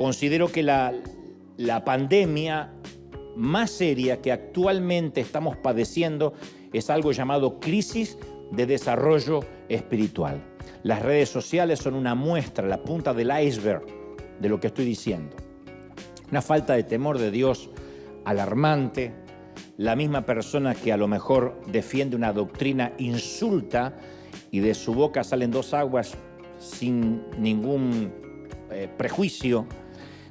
Considero que la pandemia más seria que actualmente estamos padeciendo es algo llamado crisis de desarrollo espiritual. Las redes sociales son una muestra, la punta del iceberg de lo que estoy diciendo. Una falta de temor de Dios alarmante. La misma persona que a lo mejor defiende una doctrina insulta y de su boca salen dos aguas sin ningún prejuicio.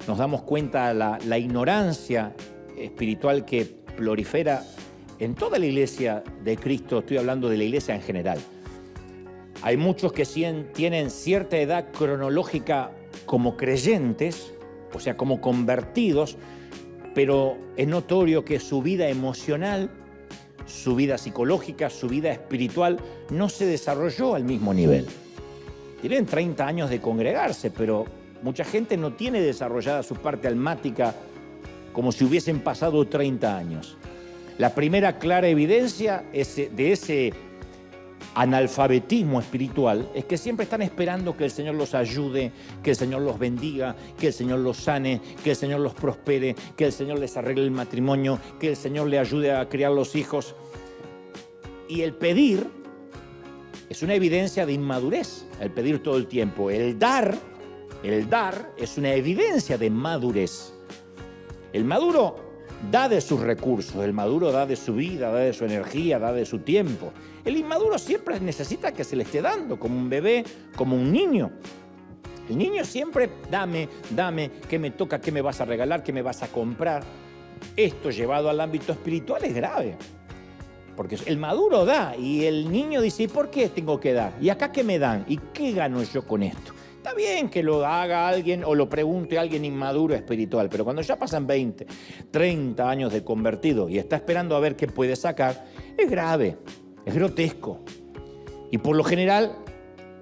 Nos damos cuenta de la ignorancia espiritual que prolifera en toda la iglesia de Cristo. Estoy hablando de la iglesia en general. Hay muchos que tienen cierta edad cronológica como creyentes, o sea, como convertidos, pero es notorio que su vida emocional, su vida psicológica, su vida espiritual no se desarrolló al mismo nivel. Tienen 30 años de congregarse, pero mucha gente no tiene desarrollada su parte almática como si hubiesen pasado 30 años. La primera clara evidencia de ese analfabetismo espiritual es que siempre están esperando que el Señor los ayude, que el Señor los bendiga, que el Señor los sane, que el Señor los prospere, que el Señor les arregle el matrimonio, que el Señor les ayude a criar los hijos. Y el pedir es una evidencia de inmadurez, el pedir todo el tiempo. El dar es una evidencia de madurez. El maduro da de sus recursos, el maduro da de su vida, da de su energía, da de su tiempo. El inmaduro siempre necesita que se le esté dando, como un bebé, como un niño. El niño siempre, dame, ¿qué me toca? ¿Qué me vas a regalar? ¿Qué me vas a comprar? Esto llevado al ámbito espiritual es grave. Porque el maduro da y el niño dice, ¿y por qué tengo que dar? ¿Y acá qué me dan? ¿Y qué gano yo con esto? Está bien que lo haga alguien o lo pregunte a alguien inmaduro espiritual, pero cuando ya pasan 20, 30 años de convertido y está esperando a ver qué puede sacar, es grave, es grotesco. Y por lo general,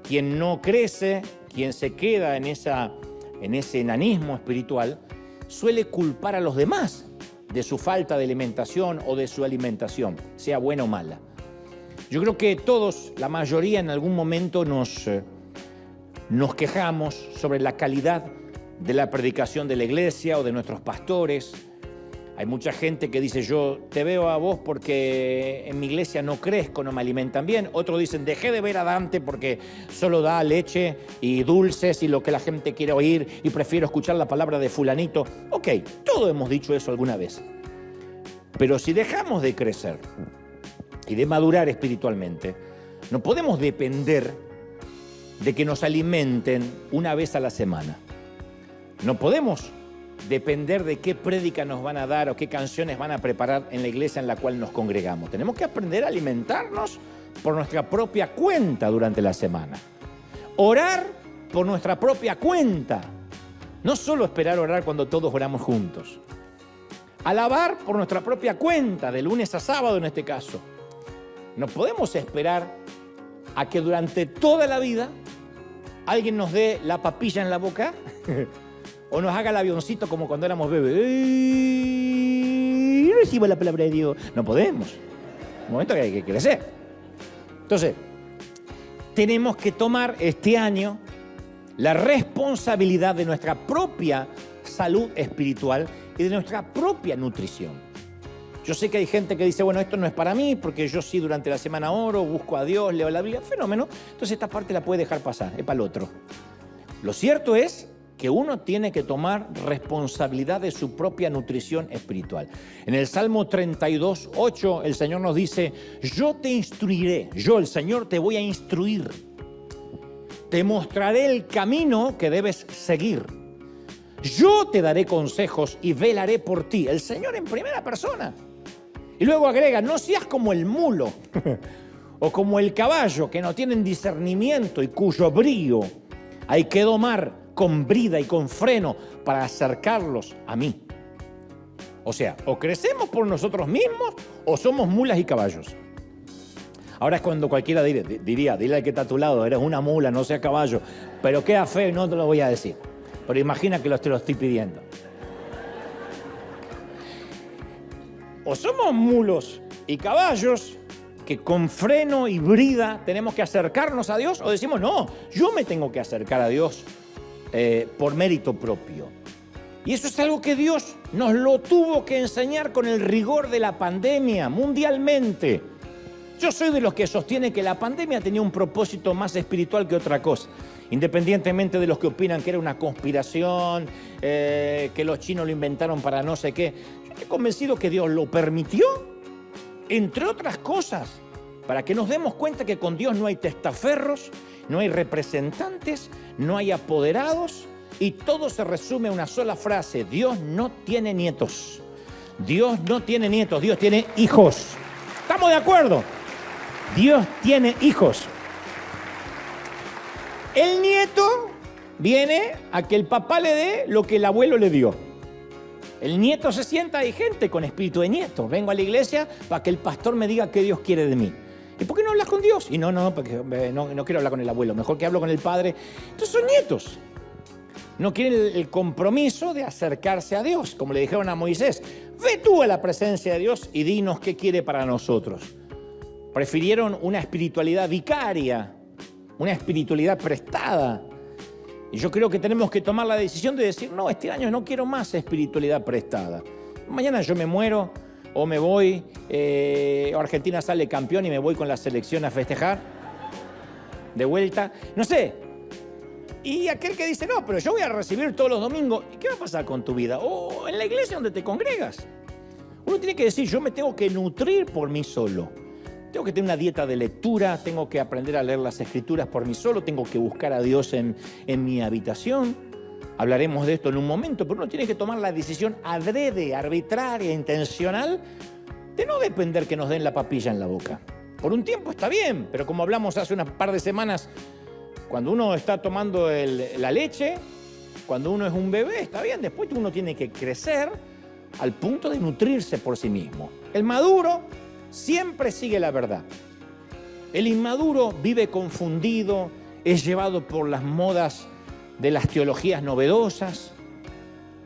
quien no crece, quien se queda en ese enanismo espiritual, suele culpar a los demás de su falta de alimentación o de su alimentación, sea buena o mala. Yo creo que todos, la mayoría en algún momento nos quejamos sobre la calidad de la predicación de la iglesia o de nuestros pastores. Hay mucha gente que dice, yo te veo a vos porque en mi iglesia no crezco, no me alimentan bien. Otros dicen, dejé de ver a Dante porque solo da leche y dulces y lo que la gente quiere oír y prefiero escuchar la palabra de fulanito. Ok, todos hemos dicho eso alguna vez. Pero si dejamos de crecer y de madurar espiritualmente, no podemos depender de que nos alimenten una vez a la semana. No podemos depender de qué prédica nos van a dar o qué canciones van a preparar en la iglesia en la cual nos congregamos. Tenemos que aprender a alimentarnos por nuestra propia cuenta durante la semana. Orar por nuestra propia cuenta. No solo esperar orar cuando todos oramos juntos. Alabar por nuestra propia cuenta, de lunes a sábado en este caso. No podemos esperar a que durante toda la vida alguien nos dé la papilla en la boca o nos haga el avioncito como cuando éramos bebés. ¡Ey! Recibo la palabra de Dios. No podemos. Un momento que hay que crecer. Entonces, tenemos que tomar este año la responsabilidad de nuestra propia salud espiritual y de nuestra propia nutrición. Yo sé que hay gente que dice, bueno, esto no es para mí, porque yo sí durante la semana oro, busco a Dios, leo la Biblia, fenómeno. Entonces esta parte la puede dejar pasar, es para el otro. Lo cierto es que uno tiene que tomar responsabilidad de su propia nutrición espiritual. En el Salmo 32, 8, el Señor nos dice, yo te instruiré, yo el Señor te voy a instruir. Te mostraré el camino que debes seguir. Yo te daré consejos y velaré por ti. El Señor en primera persona. Y luego agrega, no seas como el mulo o como el caballo que no tienen discernimiento y cuyo brío hay que domar con brida y con freno para acercarlos a mí. O sea, o crecemos por nosotros mismos o somos mulas y caballos. Ahora es cuando cualquiera diría, dile al que está a tu lado, eres una mula, no seas caballo. Pero queda feo y no te lo voy a decir. Pero imagina que te lo estoy pidiendo. O somos mulos y caballos que con freno y brida tenemos que acercarnos a Dios, o decimos, no, yo me tengo que acercar a Dios por mérito propio. Y eso es algo que Dios nos lo tuvo que enseñar con el rigor de la pandemia mundialmente. Yo soy de los que sostiene que la pandemia tenía un propósito más espiritual que otra cosa. Independientemente de los que opinan que era una conspiración, que los chinos lo inventaron para no sé qué. Yo estoy convencido que Dios lo permitió, entre otras cosas, para que nos demos cuenta que con Dios no hay testaferros, no hay representantes, no hay apoderados, y todo se resume a una sola frase: Dios no tiene nietos. Dios no tiene nietos, Dios tiene hijos. ¿Estamos de acuerdo? Dios tiene hijos. El nieto viene a que el papá le dé lo que el abuelo le dio. El nieto se sienta, hay gente con espíritu de nieto. Vengo a la iglesia para que el pastor me diga qué Dios quiere de mí. ¿Y por qué no hablas con Dios? Y no, porque no quiero hablar con el abuelo, mejor que hablo con el padre. Entonces son nietos. No quieren el compromiso de acercarse a Dios, como le dijeron a Moisés. Ve tú a la presencia de Dios y dinos qué quiere para nosotros. Prefirieron una espiritualidad vicaria, una espiritualidad prestada. Y yo creo que tenemos que tomar la decisión de decir, no, este año no quiero más espiritualidad prestada. Mañana yo me muero o me voy, Argentina sale campeón y me voy con la selección a festejar, de vuelta, no sé. Y aquel que dice, no, pero yo voy a recibir todos los domingos, ¿y qué va a pasar con tu vida? O en la iglesia donde te congregas. Uno tiene que decir, yo me tengo que nutrir por mí solo. Tengo que tener una dieta de lectura, tengo que aprender a leer las Escrituras por mí solo, tengo que buscar a Dios en mi habitación. Hablaremos de esto en un momento, pero uno tiene que tomar la decisión adrede, arbitraria, intencional, de no depender que nos den la papilla en la boca. Por un tiempo está bien, pero como hablamos hace unas par de semanas, cuando uno está tomando la leche, cuando uno es un bebé, está bien, después uno tiene que crecer al punto de nutrirse por sí mismo. El maduro siempre sigue la verdad. El inmaduro vive confundido, es llevado por las modas de las teologías novedosas.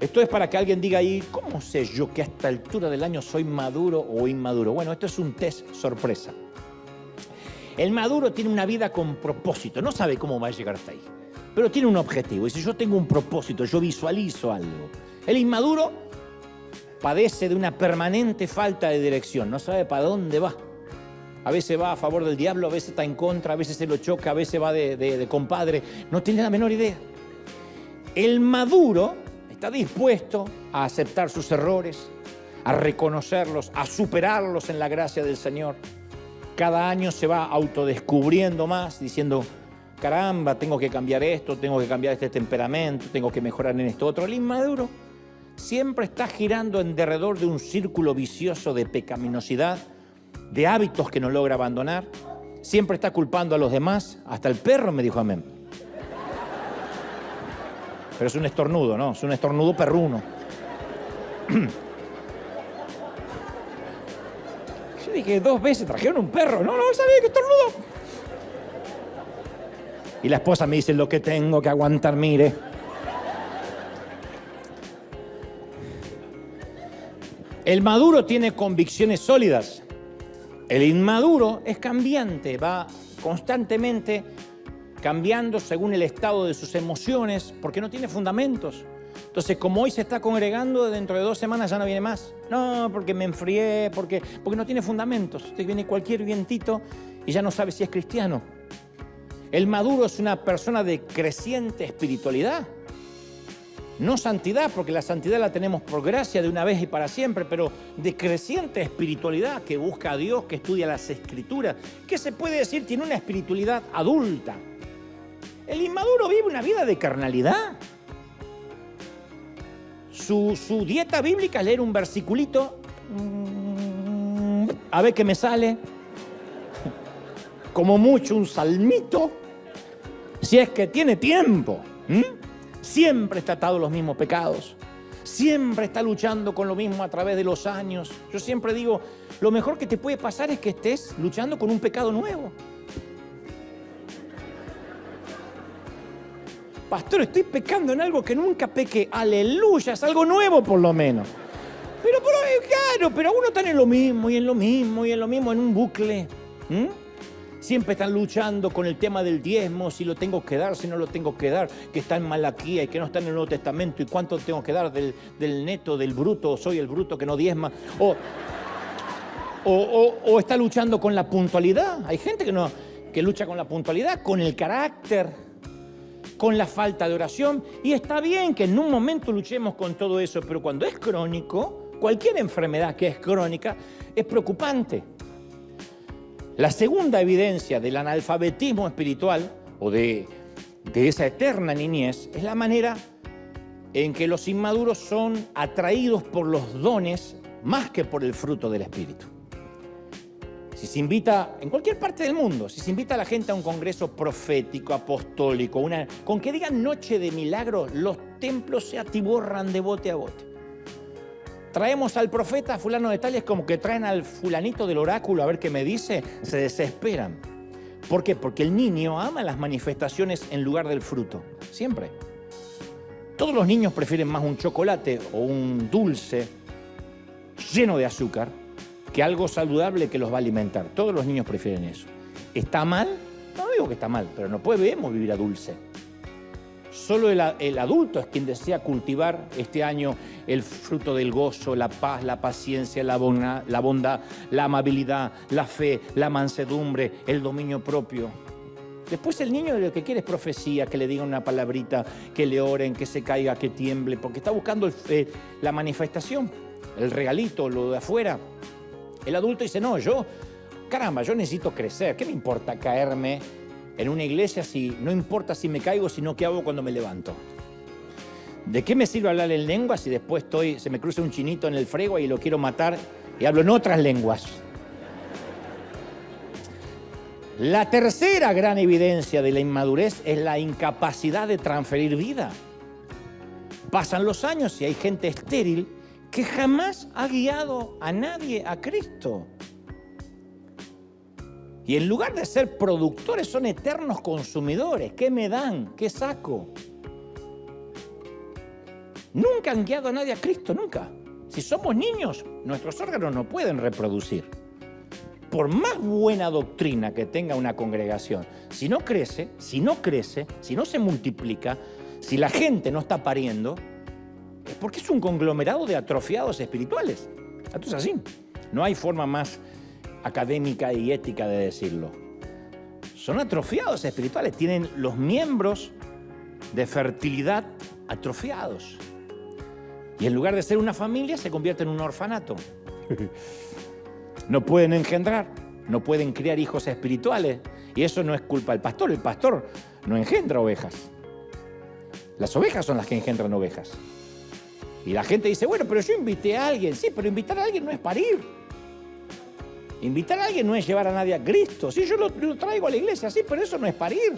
Esto es para que alguien diga ahí, ¿cómo sé yo que a esta altura del año soy maduro o inmaduro? Bueno, esto es un test sorpresa. El maduro tiene una vida con propósito, no sabe cómo va a llegar hasta ahí, pero tiene un objetivo. Y si yo tengo un propósito, yo visualizo algo. El inmaduro padece de una permanente falta de dirección, no sabe para dónde va. A veces va a favor del diablo, a veces está en contra, a veces se lo choca, a veces va de compadre, no tiene la menor idea. El maduro está dispuesto a aceptar sus errores, a reconocerlos, a superarlos en la gracia del Señor. Cada año se va autodescubriendo más, diciendo, caramba, tengo que cambiar esto, tengo que cambiar este temperamento, tengo que mejorar en esto otro. El inmaduro siempre está girando en derredor de un círculo vicioso de pecaminosidad, de hábitos que no logra abandonar. Siempre está culpando a los demás. Hasta el perro me dijo amén. Pero es un estornudo, ¿no? Es un estornudo perruno. Yo dije 2 veces, trajeron un perro. No sabía que estornudo. Y la esposa me dice, lo que tengo que aguantar, mire. El maduro tiene convicciones sólidas. El inmaduro es cambiante, va constantemente cambiando según el estado de sus emociones, porque no tiene fundamentos. Entonces, como hoy se está congregando, dentro de 2 semanas ya no viene más. No, porque me enfrié, porque no tiene fundamentos. Usted viene cualquier vientito y ya no sabe si es cristiano. El maduro es una persona de creciente espiritualidad. No santidad, porque la santidad la tenemos por gracia de una vez y para siempre, pero de creciente espiritualidad, que busca a Dios, que estudia las Escrituras, que se puede decir tiene una espiritualidad adulta. El inmaduro vive una vida de carnalidad. Su dieta bíblica es leer un versiculito, a ver qué me sale, como mucho un salmito, si es que tiene tiempo. Siempre está atado a los mismos pecados, siempre está luchando con lo mismo a través de los años. Yo siempre digo, lo mejor que te puede pasar es que estés luchando con un pecado nuevo. Pastor, estoy pecando en algo que nunca pequé. Aleluya, es algo nuevo por lo menos. Pero claro, pero uno está en lo mismo y en lo mismo y en lo mismo, en un bucle. Siempre están luchando con el tema del diezmo, si lo tengo que dar, si no lo tengo que dar, que está en Malaquía y que no está en el Nuevo Testamento, y cuánto tengo que dar del neto, del bruto, soy el bruto que no diezma. O está luchando con la puntualidad. Hay gente que lucha con la puntualidad, con el carácter, con la falta de oración. Y está bien que en un momento luchemos con todo eso, pero cuando es crónico, cualquier enfermedad que es crónica, es preocupante. La segunda evidencia del analfabetismo espiritual o de esa eterna niñez es la manera en que los inmaduros son atraídos por los dones más que por el fruto del Espíritu. Si se invita, en cualquier parte del mundo, si se invita a la gente a un congreso profético, apostólico, con que digan noche de milagros, los templos se atiborran de bote a bote. Traemos al profeta fulano de tal, es como que traen al fulanito del oráculo a ver qué me dice, se desesperan. ¿Por qué? Porque el niño ama las manifestaciones en lugar del fruto, siempre. Todos los niños prefieren más un chocolate o un dulce lleno de azúcar que algo saludable que los va a alimentar. Todos los niños prefieren eso. ¿Está mal? No digo que está mal, pero no podemos vivir a dulce. Solo el adulto es quien desea cultivar este año el fruto del gozo, la paz, la paciencia, la bondad, la amabilidad, la fe, la mansedumbre, el dominio propio. Después el niño lo que quiere es profecía, que le digan una palabrita, que le oren, que se caiga, que tiemble, porque está buscando la manifestación, el regalito, lo de afuera. El adulto dice, no, yo necesito crecer, ¿qué me importa caerme en una iglesia si no importa si me caigo, sino qué hago cuando me levanto? ¿De qué me sirve hablar en lenguas si después se me cruza un chinito en el frego y lo quiero matar y hablo en otras lenguas? La tercera gran evidencia de la inmadurez es la incapacidad de transferir vida. Pasan los años y hay gente estéril que jamás ha guiado a nadie a Cristo. Y en lugar de ser productores, son eternos consumidores. ¿Qué me dan? ¿Qué saco? Nunca han guiado a nadie a Cristo, nunca. Si somos niños, nuestros órganos no pueden reproducir. Por más buena doctrina que tenga una congregación, si no crece, si no se multiplica, si la gente no está pariendo, es porque es un conglomerado de atrofiados espirituales. Esto es así. No hay forma más académica y ética de decirlo. Son atrofiados espirituales, tienen los miembros de fertilidad atrofiados. Y en lugar de ser una familia, se convierte en un orfanato. No pueden engendrar, no pueden criar hijos espirituales. Y eso no es culpa del pastor. El pastor no engendra ovejas. Las ovejas son las que engendran ovejas. Y la gente dice, bueno, pero yo invité a alguien. Sí, pero invitar a alguien no es parir. Invitar a alguien no es llevar a nadie a Cristo. Sí, yo lo traigo a la iglesia, sí, pero eso no es parir.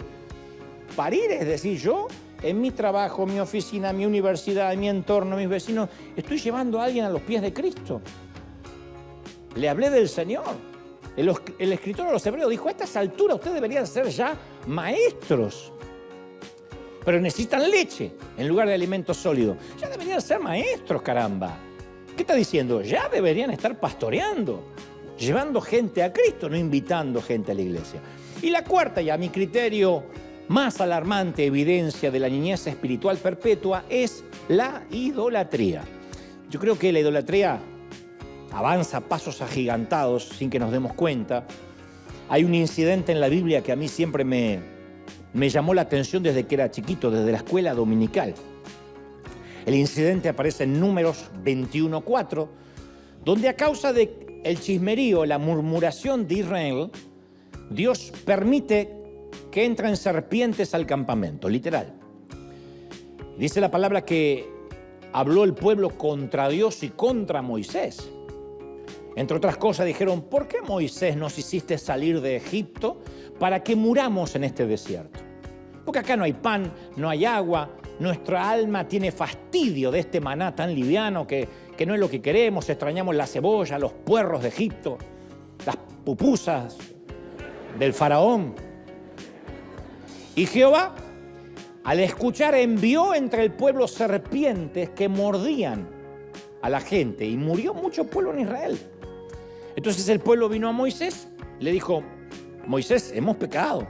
Parir es decir, yo en mi trabajo, mi oficina, mi universidad, mi entorno, mis vecinos, estoy llevando a alguien a los pies de Cristo. Le hablé del Señor. El escritor de los Hebreos dijo, a estas alturas ustedes deberían ser ya maestros. Pero necesitan leche en lugar de alimento sólido. Ya deberían ser maestros, caramba. ¿Qué está diciendo? Ya deberían estar pastoreando, llevando gente a Cristo, no invitando gente a la iglesia. Y la cuarta, y a mi criterio más alarmante evidencia de la niñez espiritual perpetua, es la idolatría. Yo creo que la idolatría avanza a pasos agigantados sin que nos demos cuenta. Hay un incidente en la Biblia que a mí siempre me llamó la atención desde que era chiquito, desde la escuela dominical. El incidente aparece en Números 21:4, donde a causa del chismerío, la murmuración de Israel, Dios permite que entren serpientes al campamento, literal. Dice la palabra que habló el pueblo contra Dios y contra Moisés. Entre otras cosas dijeron, ¿por qué Moisés nos hiciste salir de Egipto para que muramos en este desierto? Porque acá no hay pan, no hay agua, nuestra alma tiene fastidio de este maná tan liviano que no es lo que queremos, extrañamos la cebolla, los puerros de Egipto, las pupusas del faraón. Y Jehová, al escuchar, envió entre el pueblo serpientes que mordían a la gente y murió mucho pueblo en Israel. Entonces el pueblo vino a Moisés, le dijo, Moisés, hemos pecado.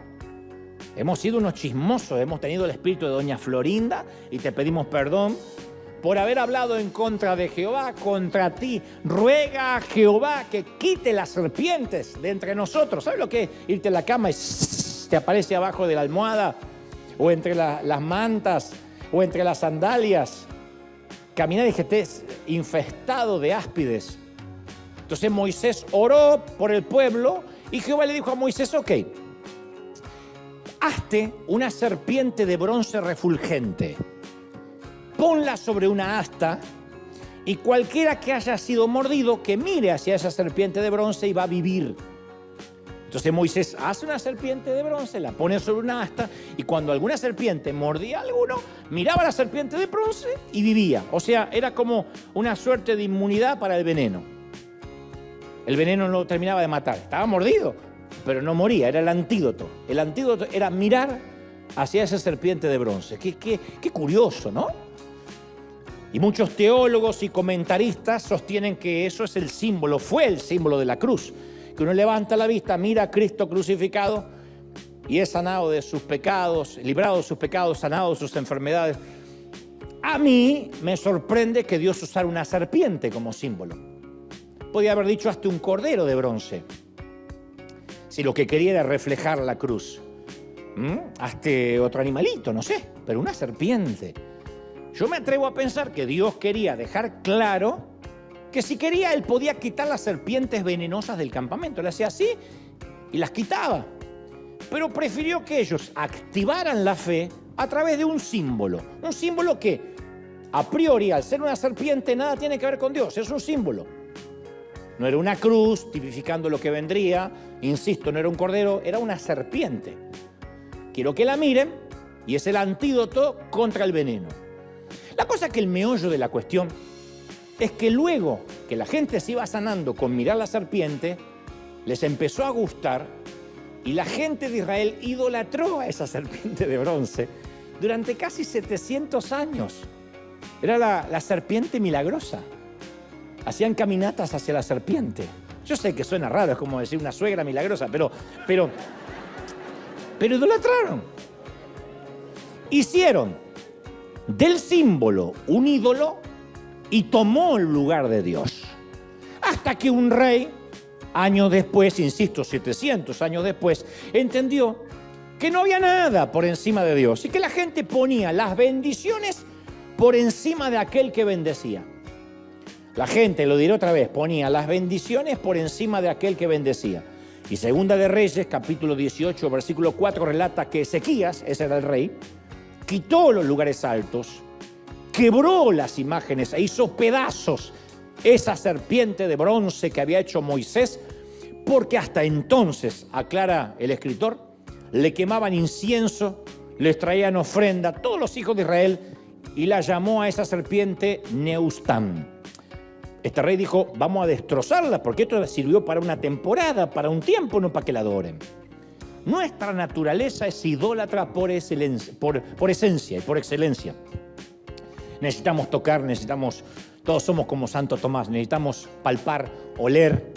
Hemos sido unos chismosos, hemos tenido el espíritu de doña Florinda y te pedimos perdón por haber hablado en contra de Jehová, contra ti. Ruega a Jehová que quite las serpientes de entre nosotros. ¿Sabes lo que es irte a la cama y te aparece abajo de la almohada? O entre las mantas, o entre las sandalias. Caminar y que estés infestado de áspides. Entonces Moisés oró por el pueblo y Jehová le dijo a Moisés, ok, hazte una serpiente de bronce refulgente, ponla sobre una asta y cualquiera que haya sido mordido que mire hacia esa serpiente de bronce y va a vivir. Entonces Moisés hace una serpiente de bronce, la pone sobre una asta y cuando alguna serpiente mordía a alguno, miraba a la serpiente de bronce y vivía. O sea, era como una suerte de inmunidad para el veneno. El veneno no lo terminaba de matar, estaba mordido, pero no moría, era el antídoto. El antídoto era mirar hacia esa serpiente de bronce. Qué curioso, ¿no? Y muchos teólogos y comentaristas sostienen que eso es el símbolo, fue el símbolo de la cruz. Que uno levanta la vista, mira a Cristo crucificado y es sanado de sus pecados, librado de sus pecados, sanado de sus enfermedades. A mí me sorprende que Dios usara una serpiente como símbolo. Podía haber dicho hasta un cordero de bronce, si lo que quería era reflejar la cruz. Hasta otro animalito, no sé, pero una serpiente. Yo me atrevo a pensar que Dios quería dejar claro que si quería, él podía quitar las serpientes venenosas del campamento. Le hacía así y las quitaba. Pero prefirió que ellos activaran la fe a través de un símbolo. Un símbolo que, a priori, al ser una serpiente, nada tiene que ver con Dios. Es un símbolo. No era una cruz tipificando lo que vendría. Insisto, no era un cordero, era una serpiente. Quiero que la miren y es el antídoto contra el veneno. La cosa es que el meollo de la cuestión es que luego que la gente se iba sanando con mirar la serpiente, les empezó a gustar y la gente de Israel idolatró a esa serpiente de bronce durante casi 700 años. Era la serpiente milagrosa. Hacían caminatas hacia la serpiente. Yo sé que suena raro, es como decir una suegra milagrosa, pero idolatraron. Hicieron del símbolo un ídolo y tomó el lugar de Dios. Hasta que un rey, años después, insisto, 700 años después, entendió que no había nada por encima de Dios y que la gente ponía las bendiciones por encima de aquel que bendecía. La gente, lo diré otra vez, ponía las bendiciones por encima de aquel que bendecía. Y Segunda de Reyes, capítulo 18, versículo 4, relata que Ezequías, ese era el rey, quitó los lugares altos, quebró las imágenes e hizo pedazos esa serpiente de bronce que había hecho Moisés, porque hasta entonces, aclara el escritor, le quemaban incienso, les traían ofrenda a todos los hijos de Israel y la llamó a esa serpiente Neustán. Este rey dijo, vamos a destrozarla porque esto sirvió para una temporada, para un tiempo, no para que la adoren. Nuestra naturaleza es idólatra por esencia y por excelencia. Necesitamos tocar, todos somos como Santo Tomás, necesitamos palpar, oler.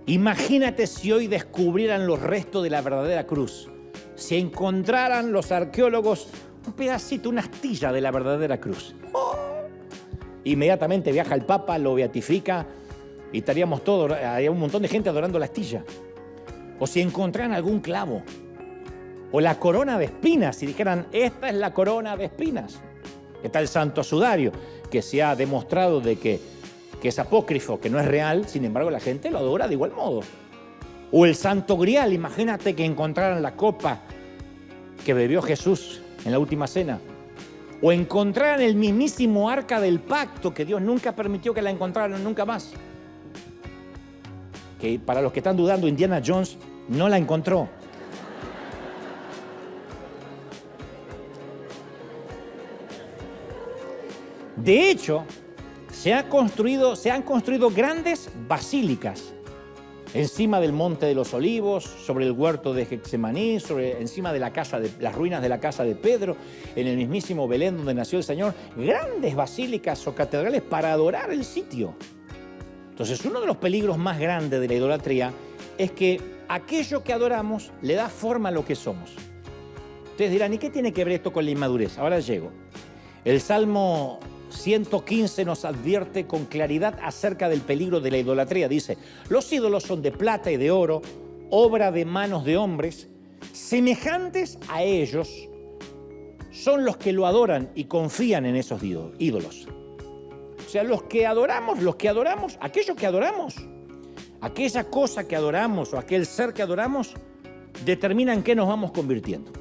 Imagínate si hoy descubrieran los restos de la verdadera cruz, si encontraran los arqueólogos un pedacito, una astilla de la verdadera cruz. Inmediatamente viaja el Papa, lo beatifica y estaríamos todos, habría un montón de gente adorando la astilla. O si encontraran algún clavo, o la corona de espinas, y dijeran, esta es la corona de espinas. Está el Santo Sudario, que se ha demostrado de que es apócrifo, que no es real, sin embargo la gente lo adora de igual modo. O el Santo Grial, imagínate que encontraran la copa que bebió Jesús en la última cena. O encontraran el mismísimo arca del pacto, que Dios nunca permitió que la encontraran nunca más. Que para los que están dudando, Indiana Jones no la encontró. De hecho, se han construido grandes basílicas encima del Monte de los Olivos, sobre el huerto de Getsemaní, encima de las ruinas de la casa de Pedro, en el mismísimo Belén donde nació el Señor. Grandes basílicas o catedrales para adorar el sitio. Entonces, uno de los peligros más grandes de la idolatría es que aquello que adoramos le da forma a lo que somos. Ustedes dirán, ¿y qué tiene que ver esto con la inmadurez? Ahora llego. El Salmo 115 nos advierte con claridad acerca del peligro de la idolatría. Dice, los ídolos son de plata y de oro, obra de manos de hombres. Semejantes a ellos son los que lo adoran y confían en esos ídolos. O sea, los que adoramos, aquello que adoramos, aquella cosa que adoramos o aquel ser que adoramos, determina en qué nos vamos convirtiendo.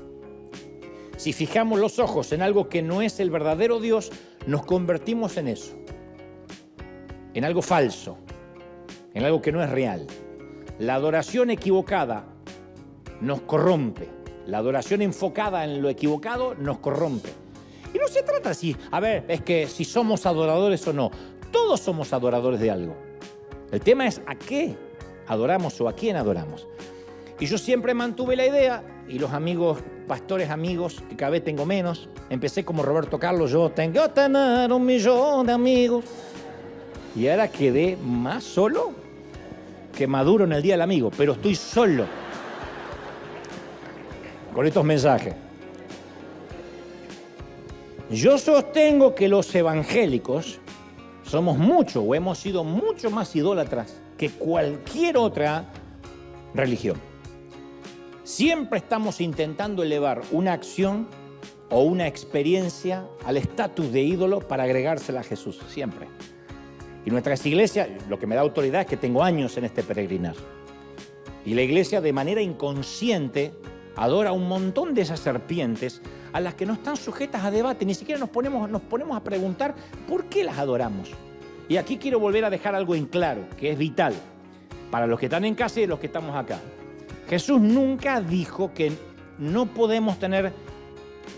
Si fijamos los ojos en algo que no es el verdadero Dios, nos convertimos en eso, en algo falso, en algo que no es real. La adoración equivocada nos corrompe. La adoración enfocada en lo equivocado nos corrompe. Y no se trata así, es que si somos adoradores o no. Todos somos adoradores de algo. El tema es a qué adoramos o a quién adoramos. Y yo siempre mantuve la idea, y los amigos, pastores amigos, que cada vez tengo menos, empecé como Roberto Carlos, yo tengo que tener 1 millón de amigos. Y ahora quedé más solo que Maduro en el Día del Amigo, pero estoy solo con estos mensajes. Yo sostengo que los evangélicos somos mucho o hemos sido mucho más idólatras que cualquier otra religión. Siempre estamos intentando elevar una acción o una experiencia al estatus de ídolo para agregársela a Jesús, siempre. Y nuestras iglesias, lo que me da autoridad es que tengo años en este peregrinar. Y la iglesia de manera inconsciente adora un montón de esas serpientes a las que no están sujetas a debate. Ni siquiera nos ponemos a preguntar por qué las adoramos. Y aquí quiero volver a dejar algo en claro, que es vital para los que están en casa y los que estamos acá. Jesús nunca dijo que no podemos tener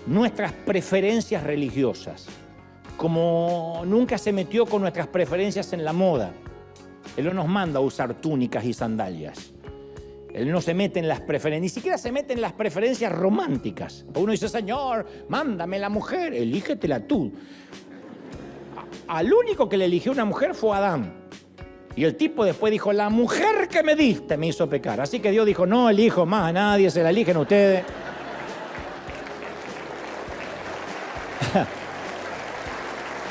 nuestras preferencias religiosas, como nunca se metió con nuestras preferencias en la moda. Él no nos manda a usar túnicas y sandalias. Él no se mete en las preferencias, ni siquiera se mete en las preferencias románticas. Uno dice, Señor, mándame la mujer, elígetela tú. Al único que le eligió una mujer fue Adán. Y el tipo después dijo, la mujer que me diste me hizo pecar. Así que Dios dijo, no elijo más a nadie, se la eligen ustedes.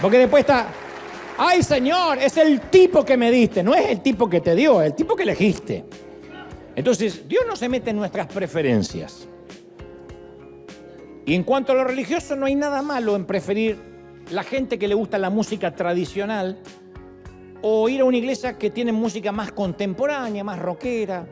Porque después está, ay Señor, es el tipo que me diste, no es el tipo que te dio, es el tipo que elegiste. Entonces, Dios no se mete en nuestras preferencias. Y en cuanto a lo religioso, no hay nada malo en preferir la gente que le gusta la música tradicional o ir a una iglesia que tiene música más contemporánea, más rockera.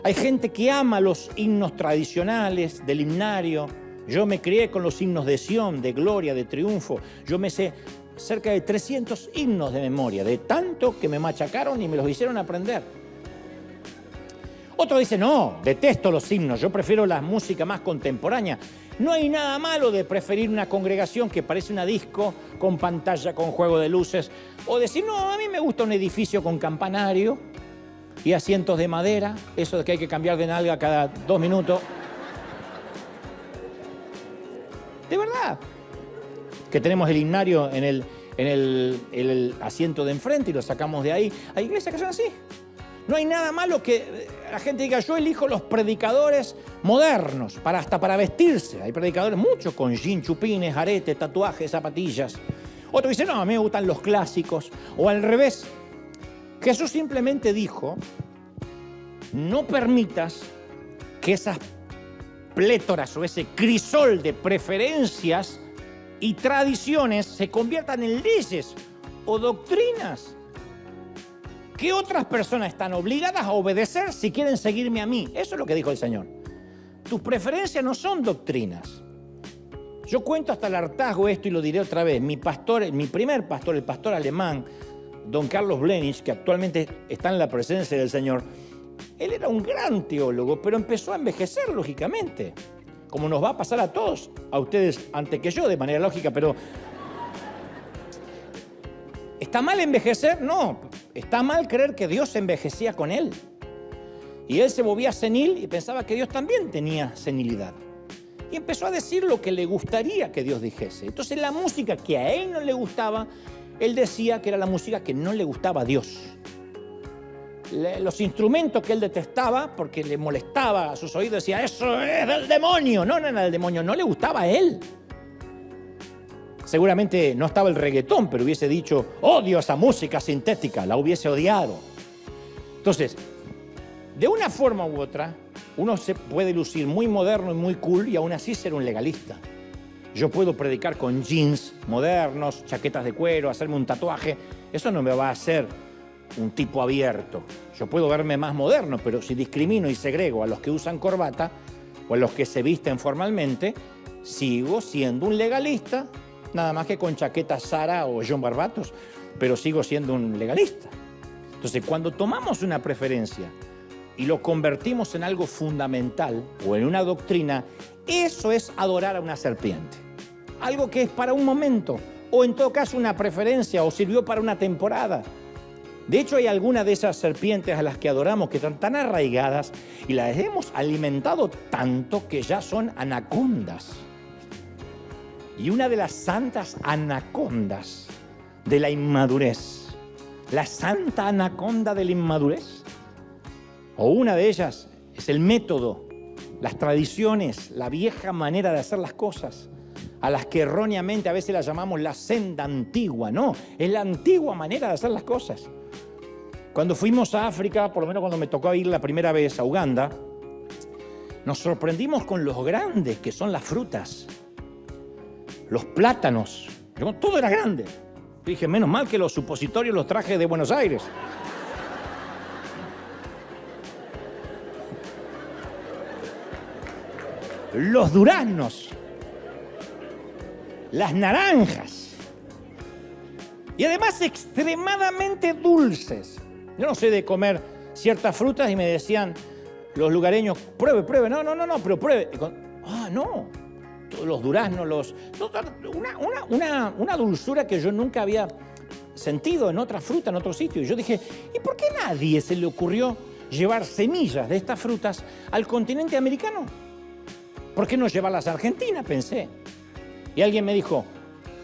Hay gente que ama los himnos tradicionales del himnario. Yo me crié con los himnos de Sión, de gloria, de triunfo. Yo me sé cerca de 300 himnos de memoria, de tanto que me machacaron y me los hicieron aprender. Otro dice, no, detesto los himnos, yo prefiero la música más contemporánea. No hay nada malo de preferir una congregación que parece una disco, con pantalla, con juego de luces, o decir, no, a mí me gusta un edificio con campanario y asientos de madera, eso de que hay que cambiar de nalga cada 2 minutos. De verdad, que tenemos el himnario en el asiento de enfrente y lo sacamos de ahí. Hay iglesias que son así. No hay nada malo que la gente diga, yo elijo los predicadores modernos, hasta para vestirse. Hay predicadores muchos con jean, chupines, aretes, tatuajes, zapatillas. Otro dice, no, a mí me gustan los clásicos. O al revés. Jesús simplemente dijo, no permitas que esas plétoras o ese crisol de preferencias y tradiciones se conviertan en leyes o doctrinas que otras personas están obligadas a obedecer si quieren seguirme a mí. Eso es lo que dijo el Señor. Tus preferencias no son doctrinas. Yo cuento hasta el hartazgo esto y lo diré otra vez. Mi primer pastor, el pastor alemán, don Carlos Blenich, que actualmente está en la presencia del Señor, él era un gran teólogo, pero empezó a envejecer, lógicamente. Como nos va a pasar a todos, a ustedes antes que yo, de manera lógica, pero ¿está mal envejecer? No, está mal creer que Dios envejecía con él. Y él se volvía senil y pensaba que Dios también tenía senilidad. Y empezó a decir lo que le gustaría que Dios dijese. Entonces la música que a él no le gustaba, él decía que era la música que no le gustaba a Dios. los instrumentos que él detestaba porque le molestaba a sus oídos, decía, eso es del demonio. No, no era del demonio, no le gustaba a él. Seguramente no estaba el reggaetón, pero hubiese dicho, odio esa música sintética, la hubiese odiado. Entonces, de una forma u otra, uno se puede lucir muy moderno y muy cool y aún así ser un legalista. Yo puedo predicar con jeans modernos, chaquetas de cuero, hacerme un tatuaje. Eso no me va a hacer un tipo abierto. Yo puedo verme más moderno, pero si discrimino y segrego a los que usan corbata o a los que se visten formalmente, sigo siendo un legalista, nada más que con chaqueta Zara o John Barbatos, pero sigo siendo un legalista. Entonces, cuando tomamos una preferencia y lo convertimos en algo fundamental o en una doctrina, eso es adorar a una serpiente. Algo que es para un momento, o en todo caso una preferencia, o sirvió para una temporada. De hecho, hay algunas de esas serpientes a las que adoramos que están tan arraigadas y las hemos alimentado tanto que ya son anacondas. Y una de las santas anacondas de la inmadurez, la santa anaconda de la inmadurez, o una de ellas es el método, las tradiciones, la vieja manera de hacer las cosas, a las que erróneamente a veces las llamamos la senda antigua. No, es la antigua manera de hacer las cosas. Cuando fuimos a África, por lo menos cuando me tocó ir la primera vez a Uganda, nos sorprendimos con los grandes que son las frutas, los plátanos, todo era grande. Dije, menos mal que los supositorios los traje de Buenos Aires. Los duraznos, las naranjas, y además extremadamente dulces. Yo no sé de comer ciertas frutas y me decían los lugareños, pruebe, no, pero pruebe. No, los duraznos, una dulzura que yo nunca había sentido en otra fruta, en otro sitio. Y yo dije, ¿y por qué a nadie se le ocurrió llevar semillas de estas frutas al continente americano? ¿Por qué no llevarlas a Argentina? Pensé. Y alguien me dijo,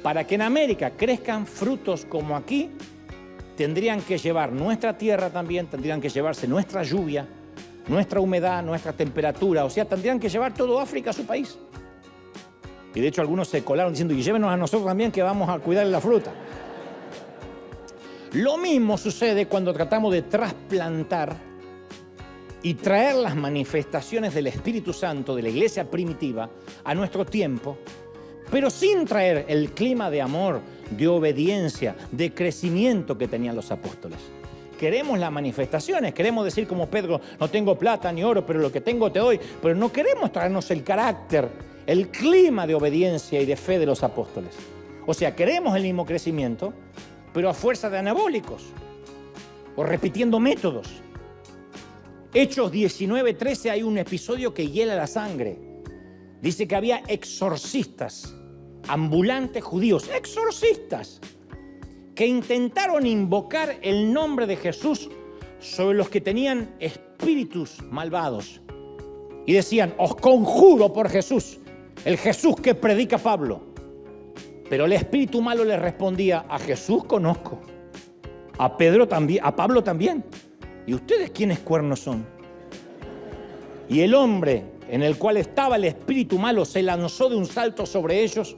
para que en América crezcan frutos como aquí, tendrían que llevar nuestra tierra también, tendrían que llevarse nuestra lluvia, nuestra humedad, nuestra temperatura. O sea, tendrían que llevar todo África a su país. Y de hecho algunos se colaron diciendo, y llévenos a nosotros también que vamos a cuidar la fruta. Lo mismo sucede cuando tratamos de trasplantar y traer las manifestaciones del Espíritu Santo de la iglesia primitiva a nuestro tiempo, pero sin traer el clima de amor, de obediencia, de crecimiento que tenían los apóstoles. Queremos las manifestaciones, queremos decir como Pedro, no tengo plata ni oro, pero lo que tengo te doy, pero no queremos traernos el carácter, el clima de obediencia y de fe de los apóstoles. O sea, queremos el mismo crecimiento, pero a fuerza de anabólicos o repitiendo métodos. Hechos 19:13 hay un episodio que hiela la sangre. Dice que había exorcistas, ambulantes judíos, exorcistas, que intentaron invocar el nombre de Jesús sobre los que tenían espíritus malvados. Y decían, os conjuro por Jesús, el Jesús que predica Pablo. Pero el espíritu malo les respondía, a Jesús conozco, a Pedro también, a Pablo también. ¿Y ustedes quiénes cuernos son? Y el hombre en el cual estaba el espíritu malo se lanzó de un salto sobre ellos,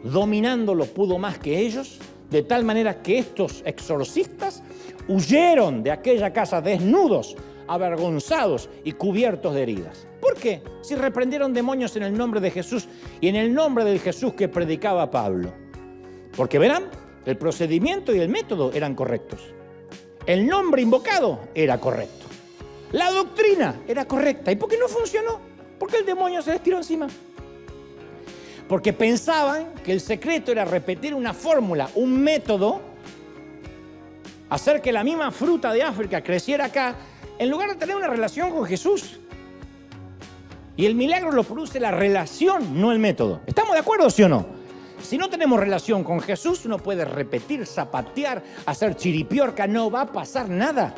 dominándolo pudo más que ellos, de tal manera que estos exorcistas huyeron de aquella casa desnudos, avergonzados y cubiertos de heridas. ¿Por qué? Si reprendieron demonios en el nombre de Jesús y en el nombre del Jesús que predicaba Pablo. Porque verán, el procedimiento y el método eran correctos. El nombre invocado era correcto. La doctrina era correcta. ¿Y por qué no funcionó? Porque el demonio se les tiró encima. Porque pensaban que el secreto era repetir una fórmula, un método, hacer que la misma fruta de África creciera acá, en lugar de tener una relación con Jesús. Y el milagro lo produce la relación, no el método. ¿Estamos de acuerdo, sí o no? Si no tenemos relación con Jesús, uno puede repetir, zapatear, hacer chiripiorca, no va a pasar nada.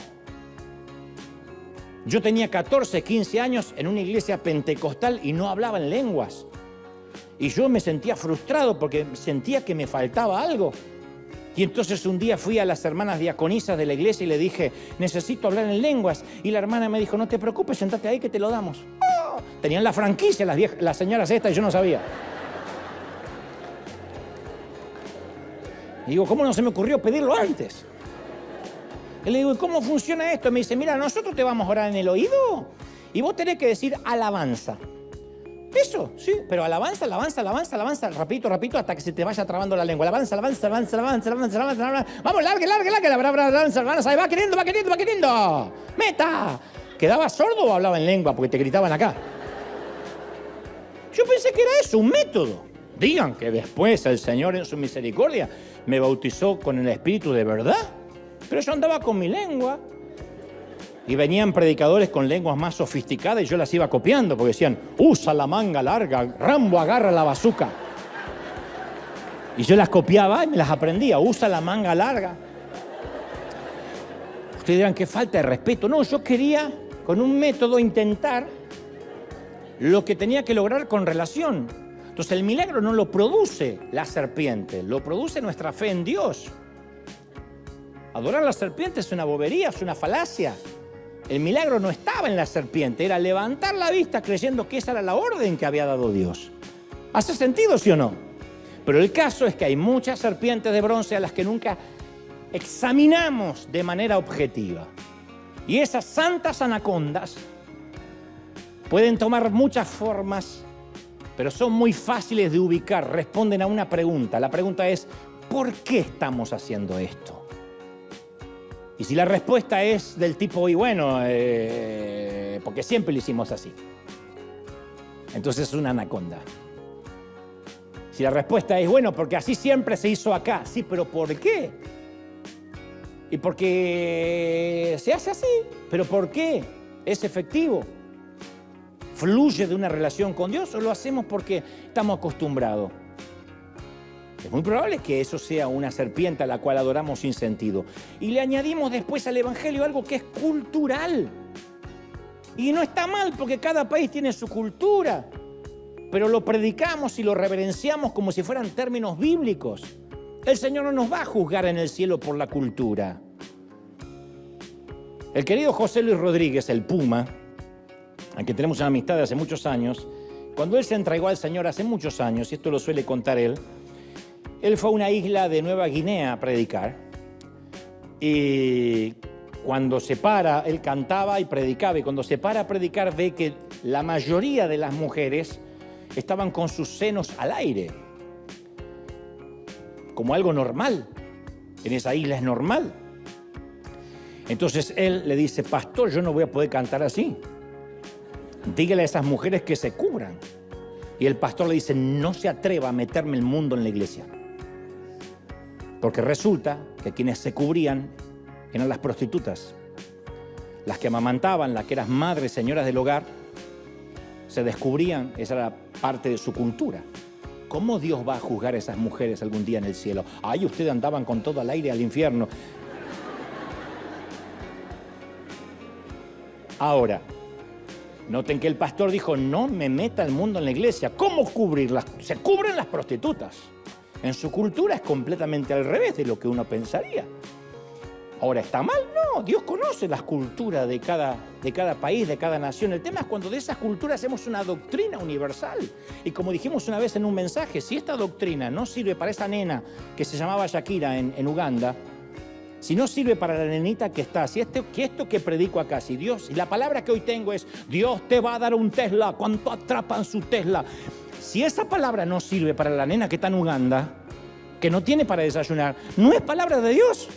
Yo tenía 14, 15 años en una iglesia pentecostal y no hablaba en lenguas. Y yo me sentía frustrado porque sentía que me faltaba algo. Y entonces un día fui a las hermanas diaconisas de la iglesia y le dije, necesito hablar en lenguas. Y la hermana me dijo, no te preocupes, sentate ahí que te lo damos. ¡Oh! Tenían la franquicia las señoras estas y yo no sabía. Y digo, ¿cómo no se me ocurrió pedirlo antes? Y le digo, ¿y cómo funciona esto? Me dice, mira, nosotros te vamos a orar en el oído y vos tenés que decir alabanza. Eso, sí, pero alabanza, rapidito, hasta que se te vaya trabando la lengua. Alabanza. Vamos, largue, alabanza, ahí va queriendo. ¡Meta! ¿Quedabas sordo o hablaba en lengua? Porque te gritaban acá. Yo pensé que era eso, un método. Digan que después el Señor en su misericordia me bautizó con el Espíritu de verdad. Pero yo andaba con mi lengua. Y venían predicadores con lenguas más sofisticadas y yo las iba copiando porque decían, usa la manga larga, Rambo agarra la bazuca. Y yo las copiaba y me las aprendía, usa la manga larga. Ustedes dirán, qué falta de respeto. No, yo quería con un método intentar lo que tenía que lograr con relación. Entonces el milagro no lo produce la serpiente, lo produce nuestra fe en Dios. Adorar a la serpiente es una bobería, es una falacia. El milagro no estaba en la serpiente, era levantar la vista creyendo que esa era la orden que había dado Dios. ¿Hace sentido, sí o no? Pero el caso es que hay muchas serpientes de bronce a las que nunca examinamos de manera objetiva. Y esas santas anacondas pueden tomar muchas formas, pero son muy fáciles de ubicar. Responden a una pregunta. La pregunta es, ¿por qué estamos haciendo esto? Y si la respuesta es del tipo, y bueno, porque siempre lo hicimos así, entonces es una anaconda. Si la respuesta es, bueno, porque así siempre se hizo acá, sí, pero ¿por qué? Y porque se hace así, pero ¿por qué? ¿Es efectivo? ¿Fluye de una relación con Dios o lo hacemos porque estamos acostumbrados? Es muy probable que eso sea una serpiente a la cual adoramos sin sentido. Y le añadimos después al Evangelio algo que es cultural. Y no está mal porque cada país tiene su cultura. Pero lo predicamos y lo reverenciamos como si fueran términos bíblicos. El Señor no nos va a juzgar en el cielo por la cultura. El querido José Luis Rodríguez, el Puma, al que tenemos una amistad de hace muchos años, cuando él se entregó al Señor hace muchos años, y esto lo suele contar él fue a una isla de Nueva Guinea a predicar y cuando se para, él cantaba y predicaba, y cuando se para a predicar ve que la mayoría de las mujeres estaban con sus senos al aire, como algo normal. En esa isla es normal. Entonces él le dice, pastor, yo no voy a poder cantar así. Dígale a esas mujeres que se cubran. Y el pastor le dice, no se atreva a meterme el mundo en la iglesia. Porque resulta que quienes se cubrían eran las prostitutas. Las que amamantaban, las que eran madres, señoras del hogar, se descubrían, esa era parte de su cultura. ¿Cómo Dios va a juzgar a esas mujeres algún día en el cielo? Ay, ustedes andaban con todo al aire al infierno. Ahora, noten que el pastor dijo, no me meta el mundo en la iglesia. ¿Cómo cubrirlas? Se cubren las prostitutas. En su cultura es completamente al revés de lo que uno pensaría. Ahora, ¿está mal? No, Dios conoce las culturas de cada país, de cada nación. El tema es cuando de esas culturas hacemos una doctrina universal. Y como dijimos una vez en un mensaje, si esta doctrina no sirve para esa nena que se llamaba Shakira en Uganda, si no sirve para la nenita que está, si esto que predico acá, si Dios, y la palabra que hoy tengo es, Dios te va a dar un Tesla, ¿cuánto atrapan su Tesla? Si esa palabra no sirve para la nena que está en Uganda, que no tiene para desayunar, no es palabra de Dios.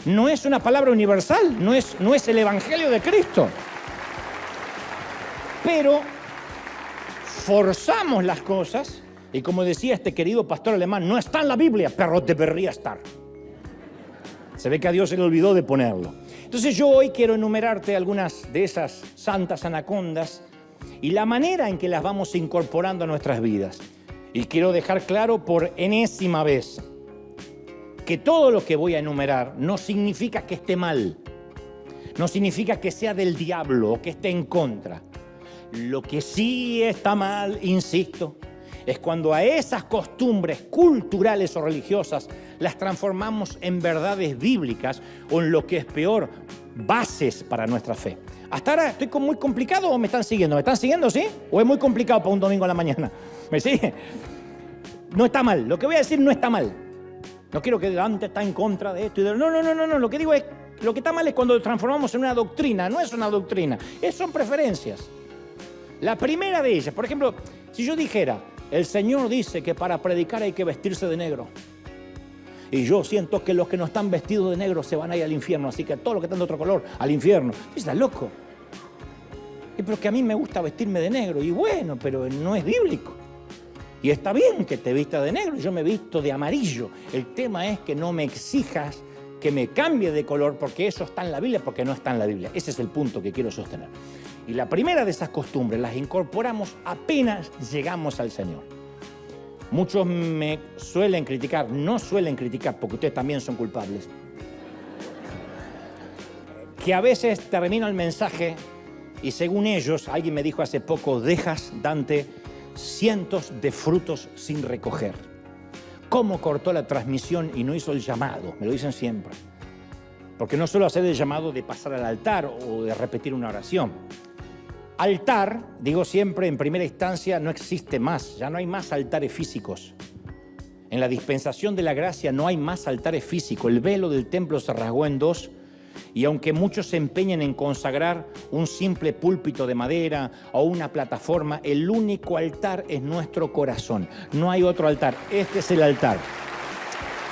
No es una palabra universal, no es el Evangelio de Cristo. Pero forzamos las cosas, y como decía este querido pastor alemán, no está en la Biblia, pero debería estar. Se ve que a Dios se le olvidó de ponerlo. Entonces yo hoy quiero enumerarte algunas de esas santas anacondas y la manera en que las vamos incorporando a nuestras vidas. Y quiero dejar claro por enésima vez que todo lo que voy a enumerar no significa que esté mal, no significa que sea del diablo o que esté en contra. Lo que sí está mal, insisto, es cuando a esas costumbres culturales o religiosas las transformamos en verdades bíblicas o en lo que es peor, bases para nuestra fe. ¿Hasta ahora estoy muy complicado o me están siguiendo? ¿Me están siguiendo, sí? ¿O es muy complicado para un domingo a la mañana? ¿Me sigue? No está mal. Lo que voy a decir no está mal. No quiero que Dante está en contra de esto. No. Lo que digo es, lo que está mal es cuando lo transformamos en una doctrina. No es una doctrina, son preferencias. La primera de ellas, por ejemplo, si yo dijera, el Señor dice que para predicar hay que vestirse de negro. Y yo siento que los que no están vestidos de negro se van a ir al infierno, así que todos los que están de otro color, al infierno. ¿Estás loco? Pero que a mí me gusta vestirme de negro. Y bueno, pero no es bíblico. Y está bien que te vistas de negro, yo me visto de amarillo. El tema es que no me exijas que me cambie de color porque eso está en la Biblia, porque no está en la Biblia. Ese es el punto que quiero sostener. Y la primera de esas costumbres las incorporamos apenas llegamos al Señor. Muchos me suelen criticar, no suelen criticar, porque ustedes también son culpables, que a veces termino el mensaje y según ellos, alguien me dijo hace poco, dejas, Dante, cientos de frutos sin recoger. ¿Cómo cortó la transmisión y no hizo el llamado? Me lo dicen siempre. Porque no suelo hacer el llamado de pasar al altar o de repetir una oración. Altar, digo siempre, en primera instancia no existe más, ya no hay más altares físicos. En la dispensación de la gracia no hay más altares físicos. El velo del templo se rasgó en dos y aunque muchos se empeñen en consagrar un simple púlpito de madera o una plataforma, el único altar es nuestro corazón. No hay otro altar, este es el altar.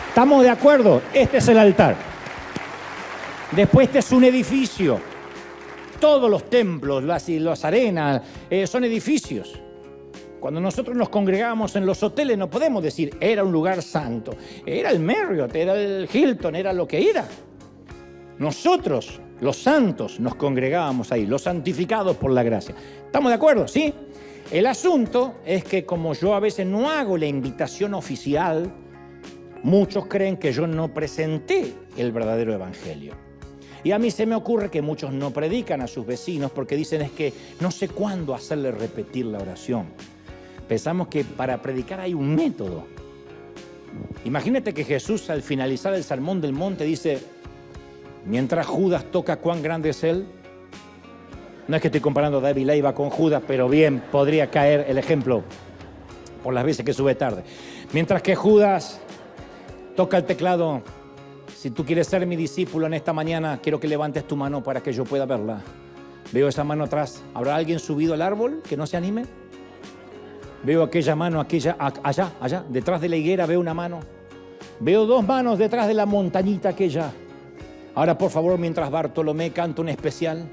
¿Estamos de acuerdo? Este es el altar. Después este es un edificio. Todos los templos, las arenas, son edificios. Cuando nosotros nos congregábamos en los hoteles no podemos decir era un lugar santo. Era el Marriott, era el Hilton, era lo que era. Nosotros, los santos, nos congregábamos ahí, los santificados por la gracia. ¿Estamos de acuerdo? ¿Sí? El asunto es que como yo a veces no hago la invitación oficial, muchos creen que yo no presenté el verdadero evangelio. Y a mí se me ocurre que muchos no predican a sus vecinos porque dicen es que no sé cuándo hacerle repetir la oración. Pensamos que para predicar hay un método. Imagínate que Jesús al finalizar el Sermón del Monte dice, mientras Judas toca cuán grande es él. No es que estoy comparando a David Leiva con Judas, pero bien, podría caer el ejemplo por las veces que sube tarde. Mientras que Judas toca el teclado, si tú quieres ser mi discípulo en esta mañana, quiero que levantes tu mano para que yo pueda verla. Veo esa mano atrás. ¿Habrá alguien subido al árbol que no se anime? Veo aquella mano, allá, detrás de la higuera veo una mano. Veo dos manos detrás de la montañita aquella. Ahora, por favor, mientras Bartolomé canta un especial,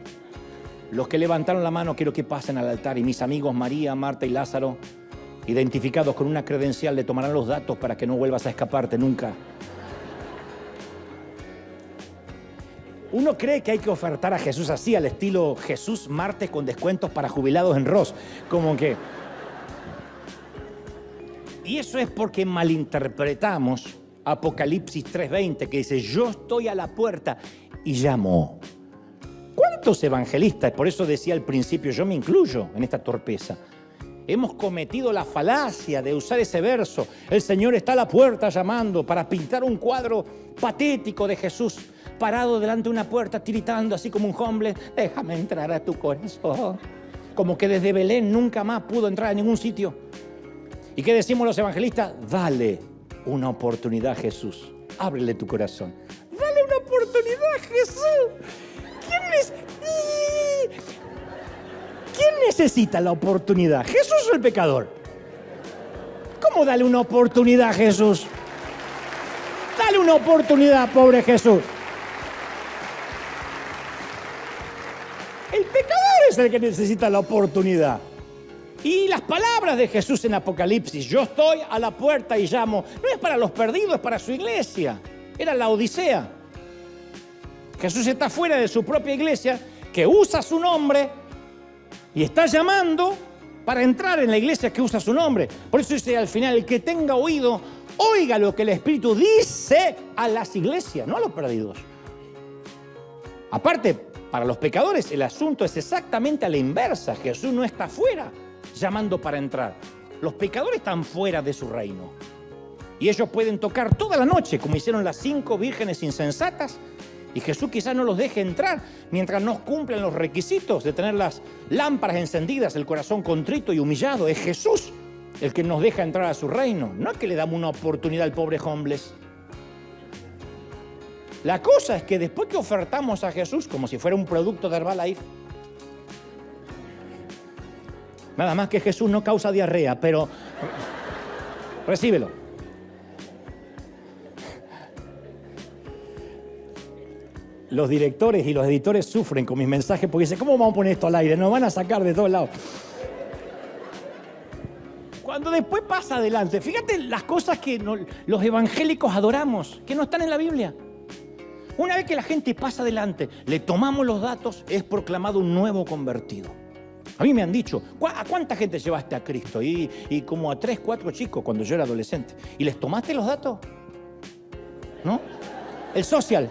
los que levantaron la mano quiero que pasen al altar y mis amigos María, Marta y Lázaro, identificados con una credencial, le tomarán los datos para que no vuelvas a escaparte nunca. Uno cree que hay que ofertar a Jesús así, al estilo Jesús martes con descuentos para jubilados en Ross. Como que... Y eso es porque malinterpretamos Apocalipsis 3:20, que dice, yo estoy a la puerta y llamo. ¿Cuántos evangelistas, por eso decía al principio, yo me incluyo en esta torpeza, hemos cometido la falacia de usar ese verso, el Señor está a la puerta llamando, para pintar un cuadro patético de Jesús parado delante de una puerta, tiritando así como un homeless, déjame entrar a tu corazón. Como que desde Belén nunca más pudo entrar a ningún sitio. ¿Y qué decimos los evangelistas? Dale una oportunidad a Jesús, ábrele tu corazón. Dale una oportunidad a Jesús. ¿Quién necesita la oportunidad? ¿Jesús o el pecador? ¿Cómo dale una oportunidad a Jesús? Dale una oportunidad, pobre Jesús. El pecador es el que necesita la oportunidad. Y las palabras de Jesús en Apocalipsis, yo estoy a la puerta y llamo, no es para los perdidos, es para su iglesia. Era la Odisea. Jesús está fuera de su propia iglesia, que usa su nombre y está llamando para entrar en la iglesia que usa su nombre. Por eso dice al final, el que tenga oído, oiga lo que el Espíritu dice a las iglesias, no a los perdidos. Aparte, para los pecadores el asunto es exactamente a la inversa. Jesús no está fuera llamando para entrar. Los pecadores están fuera de su reino. Y ellos pueden tocar toda la noche, como hicieron las 5 vírgenes insensatas. Y Jesús quizás no los deje entrar mientras no cumplan los requisitos de tener las lámparas encendidas, el corazón contrito y humillado. Es Jesús el que nos deja entrar a su reino. No es que le damos una oportunidad al pobre homeless. La cosa es que después que ofertamos a Jesús como si fuera un producto de Herbalife, nada más que Jesús no causa diarrea, pero recíbelo. Los directores y los editores sufren con mis mensajes porque dicen, ¿cómo vamos a poner esto al aire? Nos van a sacar de todos lados. Cuando después pasa adelante, fíjate las cosas que los evangélicos adoramos, que no están en la Biblia. Una vez que la gente pasa adelante, le tomamos los datos, es proclamado un nuevo convertido. A mí me han dicho, ¿a cuánta gente llevaste a Cristo? Y como a 3, 4 chicos cuando yo era adolescente. ¿Y les tomaste los datos? ¿No? El social.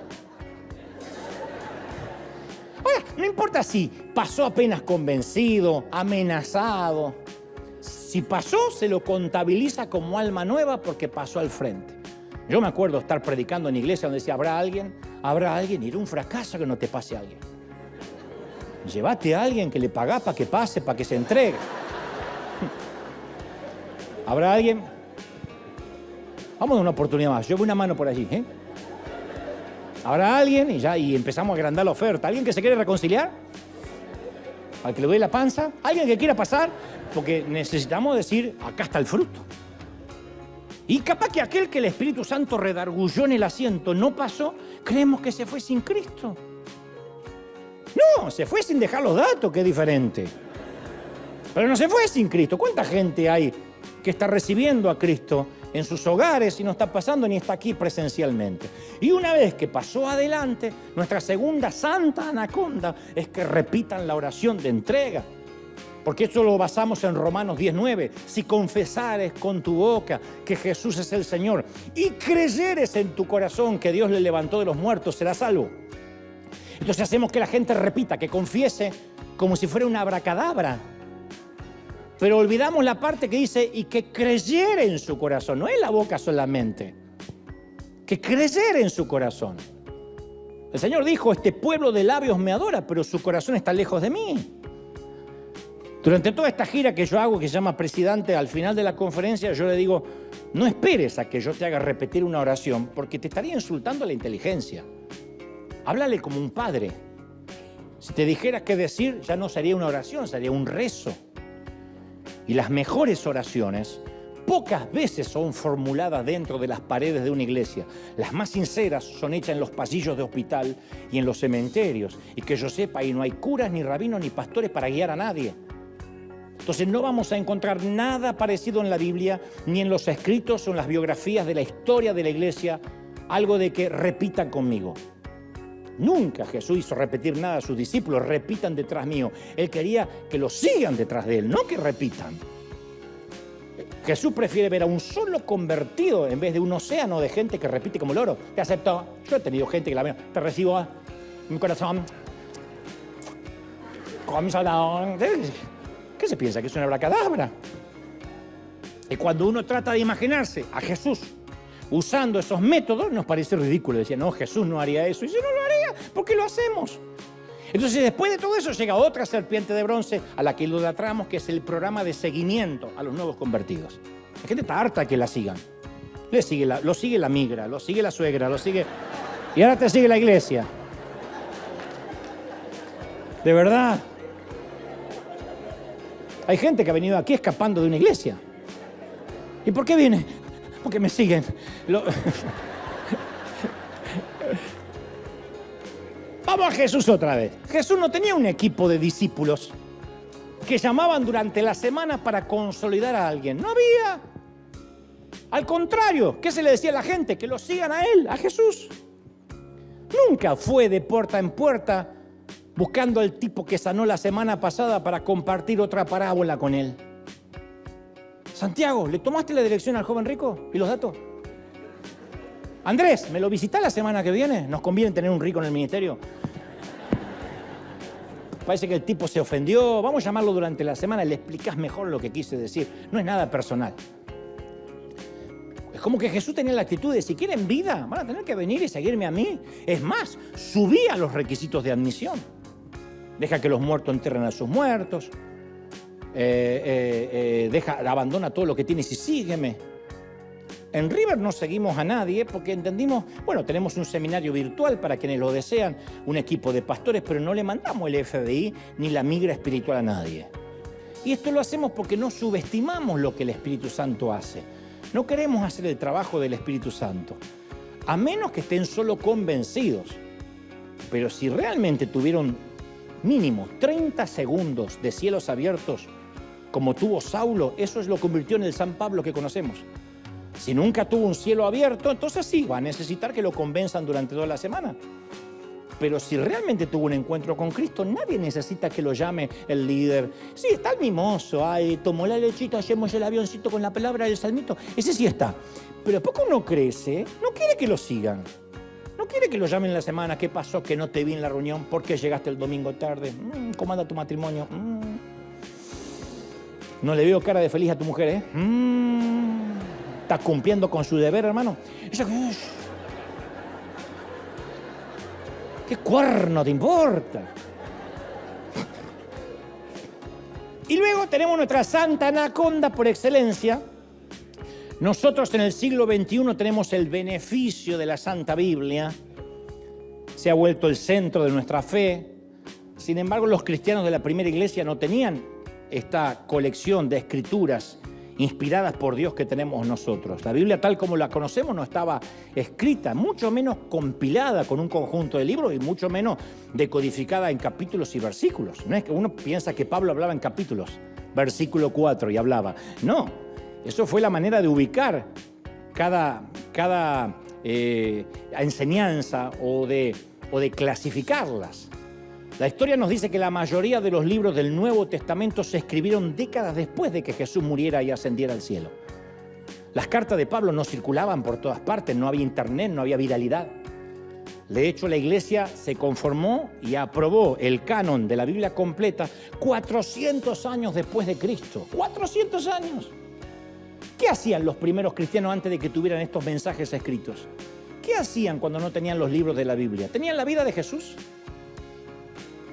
Ahora, no importa si pasó apenas convencido, amenazado. Si pasó, se lo contabiliza como alma nueva porque pasó al frente. Yo me acuerdo estar predicando en iglesia donde decía, ¿habrá alguien? Y era un fracaso que no te pase a alguien. Llévate a alguien que le pagás para que pase, para que se entregue. ¿Habrá alguien? Vamos a dar una oportunidad más. Yo veo una mano por allí, ¿eh? ¿Habrá alguien? Y empezamos a agrandar la oferta. ¿Alguien que se quiere reconciliar? ¿Al que le duele la panza? ¿Alguien que quiera pasar? Porque necesitamos decir, acá está el fruto. Y capaz que aquel que el Espíritu Santo redargulló en el asiento no pasó, creemos que se fue sin Cristo. No, se fue sin dejar los datos, que es diferente. Pero no se fue sin Cristo. ¿Cuánta gente hay que está recibiendo a Cristo en sus hogares y no está pasando ni está aquí presencialmente? Y una vez que pasó adelante, nuestra segunda santa anaconda es que repitan la oración de entrega. Porque esto lo basamos en Romanos 10:9. Si confesares con tu boca que Jesús es el Señor y creyeres en tu corazón que Dios le levantó de los muertos, serás salvo. Entonces hacemos que la gente repita, que confiese como si fuera una abracadabra. Pero olvidamos la parte que dice y que creyera en su corazón. No es la boca solamente. Que creyera en su corazón. El Señor dijo, este pueblo de labios me adora, pero su corazón está lejos de mí. Durante toda esta gira que yo hago, que se llama Presidente, al final de la conferencia yo le digo, no esperes a que yo te haga repetir una oración, porque te estaría insultando la inteligencia. Háblale como un padre. Si te dijera qué decir, ya no sería una oración, sería un rezo. Y las mejores oraciones, pocas veces son formuladas dentro de las paredes de una iglesia. Las más sinceras son hechas en los pasillos de hospital y en los cementerios. Y que yo sepa, ahí no hay curas, ni rabinos, ni pastores para guiar a nadie. Entonces no vamos a encontrar nada parecido en la Biblia, ni en los escritos o en las biografías de la historia de la iglesia, algo de que repitan conmigo. Nunca Jesús hizo repetir nada a sus discípulos, repitan detrás mío. Él quería que lo sigan detrás de él, no que repitan. Jesús prefiere ver a un solo convertido en vez de un océano de gente que repite como loro. Te acepto. Yo he tenido gente que la veo, te recibo en mi corazón. ¿Qué se piensa? ¿Que es una abracadabra? Y cuando uno trata de imaginarse a Jesús usando esos métodos, nos parece ridículo. Decía, no, Jesús no haría eso. Y si no lo haría, ¿por qué lo hacemos? Entonces, después de todo eso, llega otra serpiente de bronce a la que idolatramos, que es el programa de seguimiento a los nuevos convertidos. La gente está harta de que la sigan. Lo sigue la migra, lo sigue la suegra, lo sigue... Y ahora te sigue la iglesia. De verdad. Hay gente que ha venido aquí escapando de una iglesia. ¿Y por qué viene? Porque me siguen. Vamos a Jesús otra vez. Jesús no tenía un equipo de discípulos que llamaban durante la semana para consolidar a alguien. No había. Al contrario, ¿qué se le decía a la gente? Que lo sigan a él, a Jesús. Nunca fue de puerta en puerta buscando al tipo que sanó la semana pasada para compartir otra parábola con él. Santiago, ¿le tomaste la dirección al joven rico y los datos? Andrés, ¿me lo visitás la semana que viene? Nos conviene tener un rico en el ministerio. parece que el tipo se ofendió, vamos a llamarlo durante la semana, le explicás mejor lo que quise decir. No es nada personal. Es como que Jesús tenía la actitud de, si quieren vida, van a tener que venir y seguirme a mí. Es más, subía los requisitos de admisión. Deja que los muertos entierren a sus muertos. Abandona todo lo que tienes y sígueme. En River no seguimos a nadie porque entendimos, bueno, tenemos un seminario virtual para quienes lo desean, un equipo de pastores, pero no le mandamos el FBI ni la migra espiritual a nadie. Y esto lo hacemos porque no subestimamos lo que el Espíritu Santo hace. No queremos hacer el trabajo del Espíritu Santo, a menos que estén solo convencidos. Pero si realmente tuvieron mínimo 30 segundos de cielos abiertos, como tuvo Saulo, eso lo convirtió en el San Pablo que conocemos. Si nunca tuvo un cielo abierto, entonces sí, va a necesitar que lo convenzan durante toda la semana. Pero si realmente tuvo un encuentro con Cristo, nadie necesita que lo llame el líder. Sí, está el mimoso, ay, tomó la lechita, hacemos el avioncito con la palabra del salmito. Ese sí está. Pero a poco no crece, no quiere que lo sigan. No quiere que lo llamen la semana. ¿Qué pasó? Que no te vi en la reunión. ¿Por qué llegaste el domingo tarde? ¿Cómo anda tu matrimonio? No le veo cara de feliz a tu mujer, ¿eh? ¿Estás cumpliendo con su deber, hermano? ¿Qué cuerno te importa? Y luego tenemos nuestra santa anaconda por excelencia. Nosotros en el siglo XXI tenemos el beneficio de la Santa Biblia. Se ha vuelto el centro de nuestra fe. Sin embargo, los cristianos de la primera iglesia no tenían esta colección de escrituras inspiradas por Dios que tenemos nosotros. La Biblia tal como la conocemos no estaba escrita, mucho menos compilada con un conjunto de libros y mucho menos decodificada en capítulos y versículos. No es que uno piensa que Pablo hablaba en capítulos, versículo 4 y hablaba. No, eso fue la manera de ubicar cada enseñanza o de clasificarlas. La historia nos dice que la mayoría de los libros del Nuevo Testamento se escribieron décadas después de que Jesús muriera y ascendiera al cielo. Las cartas de Pablo no circulaban por todas partes, no había internet, no había viralidad. De hecho, la iglesia se conformó y aprobó el canon de la Biblia completa 400 años después de Cristo. ¡400 años! ¿Qué hacían los primeros cristianos antes de que tuvieran estos mensajes escritos? ¿Qué hacían cuando no tenían los libros de la Biblia? ¿Tenían la vida de Jesús?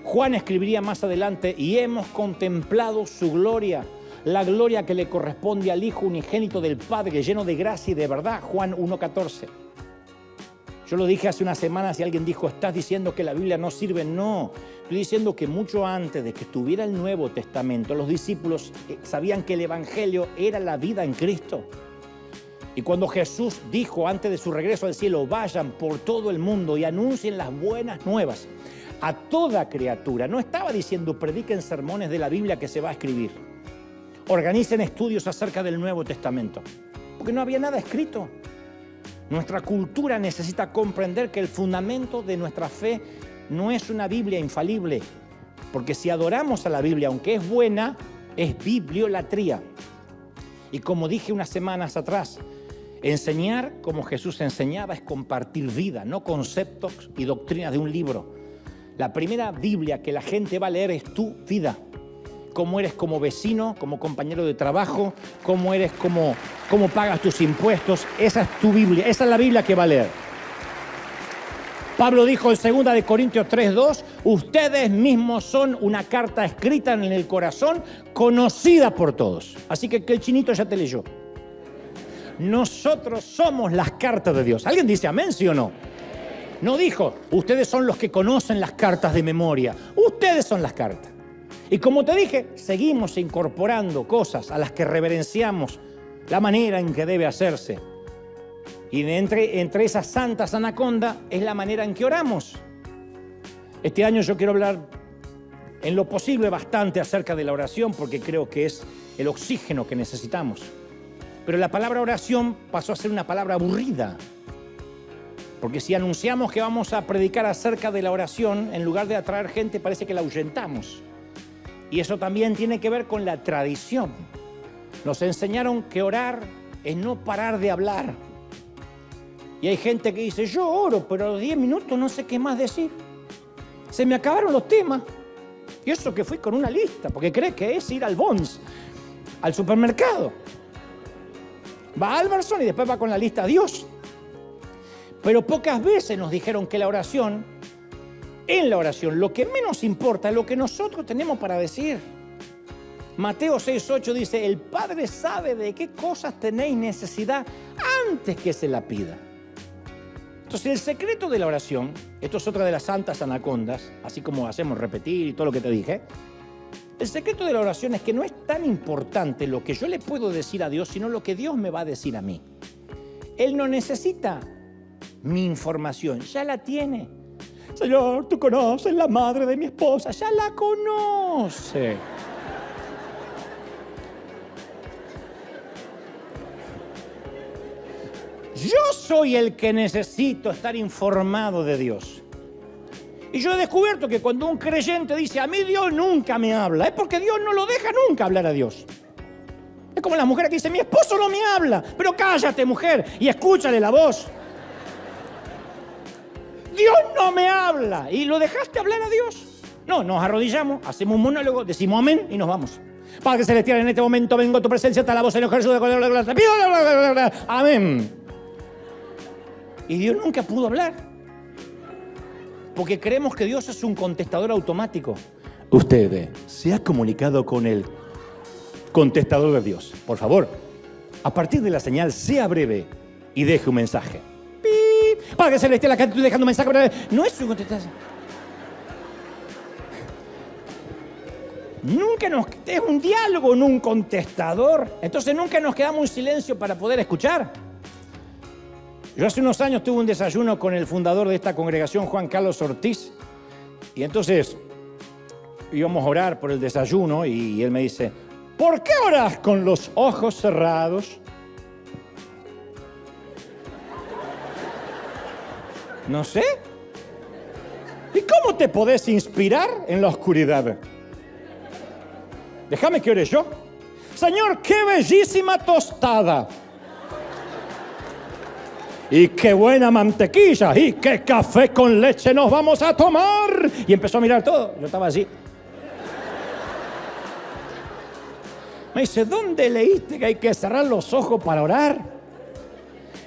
Juan escribiría más adelante, y hemos contemplado su gloria, la gloria que le corresponde al Hijo unigénito del Padre, lleno de gracia y de verdad, Juan 1:14. Yo lo dije hace unas semanas y alguien dijo, ¿estás diciendo que la Biblia no sirve? No, estoy diciendo que mucho antes de que estuviera el Nuevo Testamento, los discípulos sabían que el Evangelio era la vida en Cristo. Y cuando Jesús dijo antes de su regreso al cielo, vayan por todo el mundo y anuncien las buenas nuevas a toda criatura. No estaba diciendo prediquen sermones de la Biblia que se va a escribir. Organicen estudios acerca del Nuevo Testamento. Porque no había nada escrito. Nuestra cultura necesita comprender que el fundamento de nuestra fe no es una Biblia infalible. Porque si adoramos a la Biblia, aunque es buena, es bibliolatría. Y como dije unas semanas atrás, enseñar como Jesús enseñaba es compartir vida, no conceptos y doctrinas de un libro. La primera Biblia que la gente va a leer es tu vida. Cómo eres como vecino, como compañero de trabajo, cómo eres, cómo pagas tus impuestos. Esa es tu Biblia, esa es la Biblia que va a leer. Pablo dijo en 2 Corintios 3:2, ustedes mismos son una carta escrita en el corazón, conocida por todos. Así que el chinito ya te leyó. Nosotros somos las cartas de Dios. ¿Alguien dice amén, sí o no? No dijo, ustedes son los que conocen las cartas de memoria. Ustedes son las cartas. Y como te dije, seguimos incorporando cosas a las que reverenciamos la manera en que debe hacerse. Y entre esas santas anaconda es la manera en que oramos. Este año yo quiero hablar en lo posible bastante acerca de la oración porque creo que es el oxígeno que necesitamos. Pero la palabra oración pasó a ser una palabra aburrida. Porque si anunciamos que vamos a predicar acerca de la oración, en lugar de atraer gente, parece que la ahuyentamos. Y eso también tiene que ver con la tradición. Nos enseñaron que orar es no parar de hablar. Y hay gente que dice, yo oro, pero a los 10 minutos no sé qué más decir. Se me acabaron los temas. Y eso que fui con una lista, porque cree que es ir al Bonds, al supermercado. Va a Alberson y después va con la lista a Dios. Pero pocas veces nos dijeron que en la oración, lo que menos importa es lo que nosotros tenemos para decir. Mateo 6:8 dice, el Padre sabe de qué cosas tenéis necesidad antes que se la pida. Entonces, el secreto de la oración, esto es otra de las santas anacondas, así como hacemos repetir y todo lo que te dije. El secreto de la oración es que no es tan importante lo que yo le puedo decir a Dios, sino lo que Dios me va a decir a mí. Él no necesita mi información, ya la tiene. Señor, tú conoces la madre de mi esposa, ya la conoce. Yo soy el que necesito estar informado de Dios. Y yo he descubierto que cuando un creyente dice, a mí Dios nunca me habla, es porque Dios no lo deja nunca hablar a Dios. Es como las mujeres que dicen, mi esposo no me habla, pero cállate, mujer, y escúchale la voz. Dios no me habla. ¿Y lo dejaste hablar a Dios? No, nos arrodillamos, hacemos un monólogo, decimos amén y nos vamos. Padre celestial, en este momento vengo a tu presencia, está la voz en Jesús. Te pido, amén. Y Dios nunca pudo hablar. Porque creemos que Dios es un contestador automático. Usted se ha comunicado con el contestador de Dios. Por favor, a partir de la señal, sea breve y deje un mensaje. ¡Pip! Padre celestial, acá estoy dejando un mensaje breve. No es un contestador. Es un diálogo, no un contestador. Entonces nunca nos quedamos en silencio para poder escuchar. Yo hace unos años tuve un desayuno con el fundador de esta congregación, Juan Carlos Ortiz, y entonces íbamos a orar por el desayuno y él me dice, ¿por qué oras con los ojos cerrados? No sé. ¿Y cómo te podés inspirar en la oscuridad? Déjame que ore yo. Señor, qué bellísima tostada. Y qué buena mantequilla, y qué café con leche nos vamos a tomar. Y empezó a mirar todo, yo estaba así. Me dice, ¿dónde leíste que hay que cerrar los ojos para orar?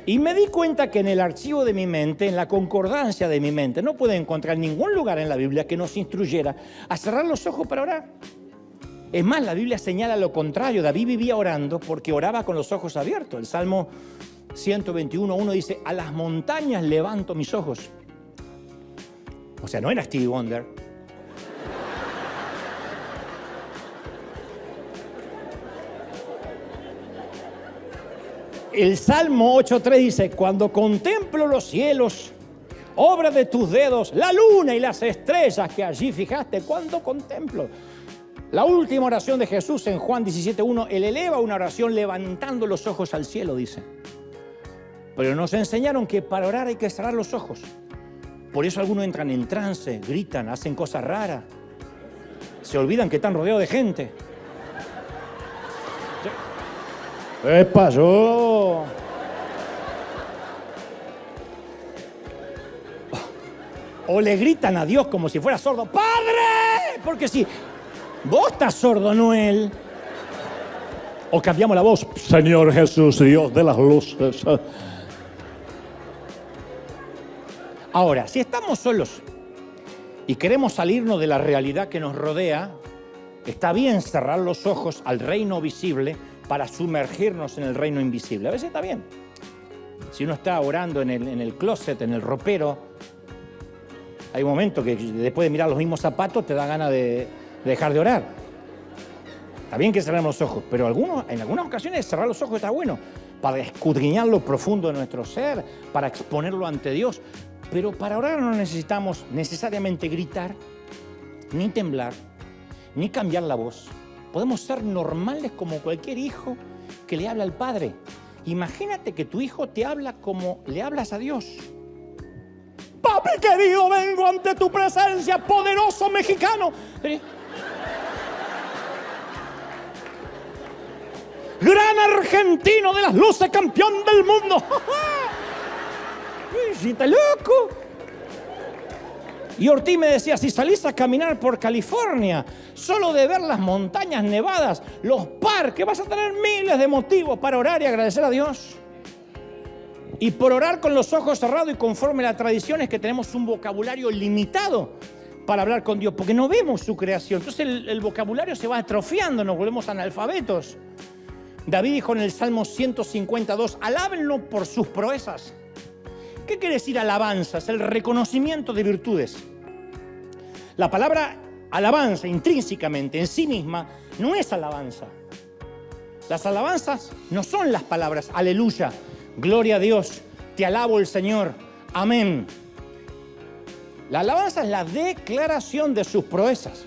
Y me di cuenta que en el archivo de mi mente, en la concordancia de mi mente, no pude encontrar ningún lugar en la Biblia que nos instruyera a cerrar los ojos para orar. Es más, la Biblia señala lo contrario. David vivía orando porque oraba con los ojos abiertos. El Salmo 121:1 dice, a las montañas levanto mis ojos. O sea, no era Stevie Wonder. El Salmo 8:3 dice, cuando contemplo los cielos, obra de tus dedos, la luna y las estrellas que allí fijaste, cuando contemplo. La última oración de Jesús en Juan 17:1, él eleva una oración levantando los ojos al cielo, dice. Pero nos enseñaron que para orar hay que cerrar los ojos. Por eso algunos entran en trance, gritan, hacen cosas raras. Se olvidan que están rodeados de gente. ¿Qué pasó? O le gritan a Dios como si fuera sordo. ¡Padre! Porque si vos estás sordo, no él. O cambiamos la voz. Señor Jesús, Dios de las luces. Ahora, si estamos solos y queremos salirnos de la realidad que nos rodea, está bien cerrar los ojos al reino visible para sumergirnos en el reino invisible. A veces está bien. Si uno está orando en el closet, en el ropero, hay un momento que después de mirar los mismos zapatos te da ganas de dejar de orar. Está bien que cerremos los ojos, pero en algunas ocasiones cerrar los ojos está bueno para escudriñar lo profundo de nuestro ser, para exponerlo ante Dios. Pero para orar no necesitamos necesariamente gritar, ni temblar, ni cambiar la voz. Podemos ser normales como cualquier hijo que le habla al Padre. Imagínate que tu hijo te habla como le hablas a Dios. Papi querido, vengo ante tu presencia, poderoso mexicano. Gran argentino de las luces, campeón del mundo. ¡Sí, está loco! Y Ortiz me decía, si salís a caminar por California, solo de ver las montañas nevadas, los parques, vas a tener miles de motivos para orar y agradecer a Dios. Y por orar con los ojos cerrados y conforme a la tradición es que tenemos un vocabulario limitado para hablar con Dios, porque no vemos su creación. Entonces el vocabulario se va atrofiando, nos volvemos analfabetos. David dijo en el Salmo 152, alábenlo por sus proezas. ¿Qué quiere decir alabanza? Es el reconocimiento de virtudes. La palabra alabanza intrínsecamente en sí misma no es alabanza. Las alabanzas no son las palabras aleluya, gloria a Dios, te alabo el Señor, amén. La alabanza es la declaración de sus proezas.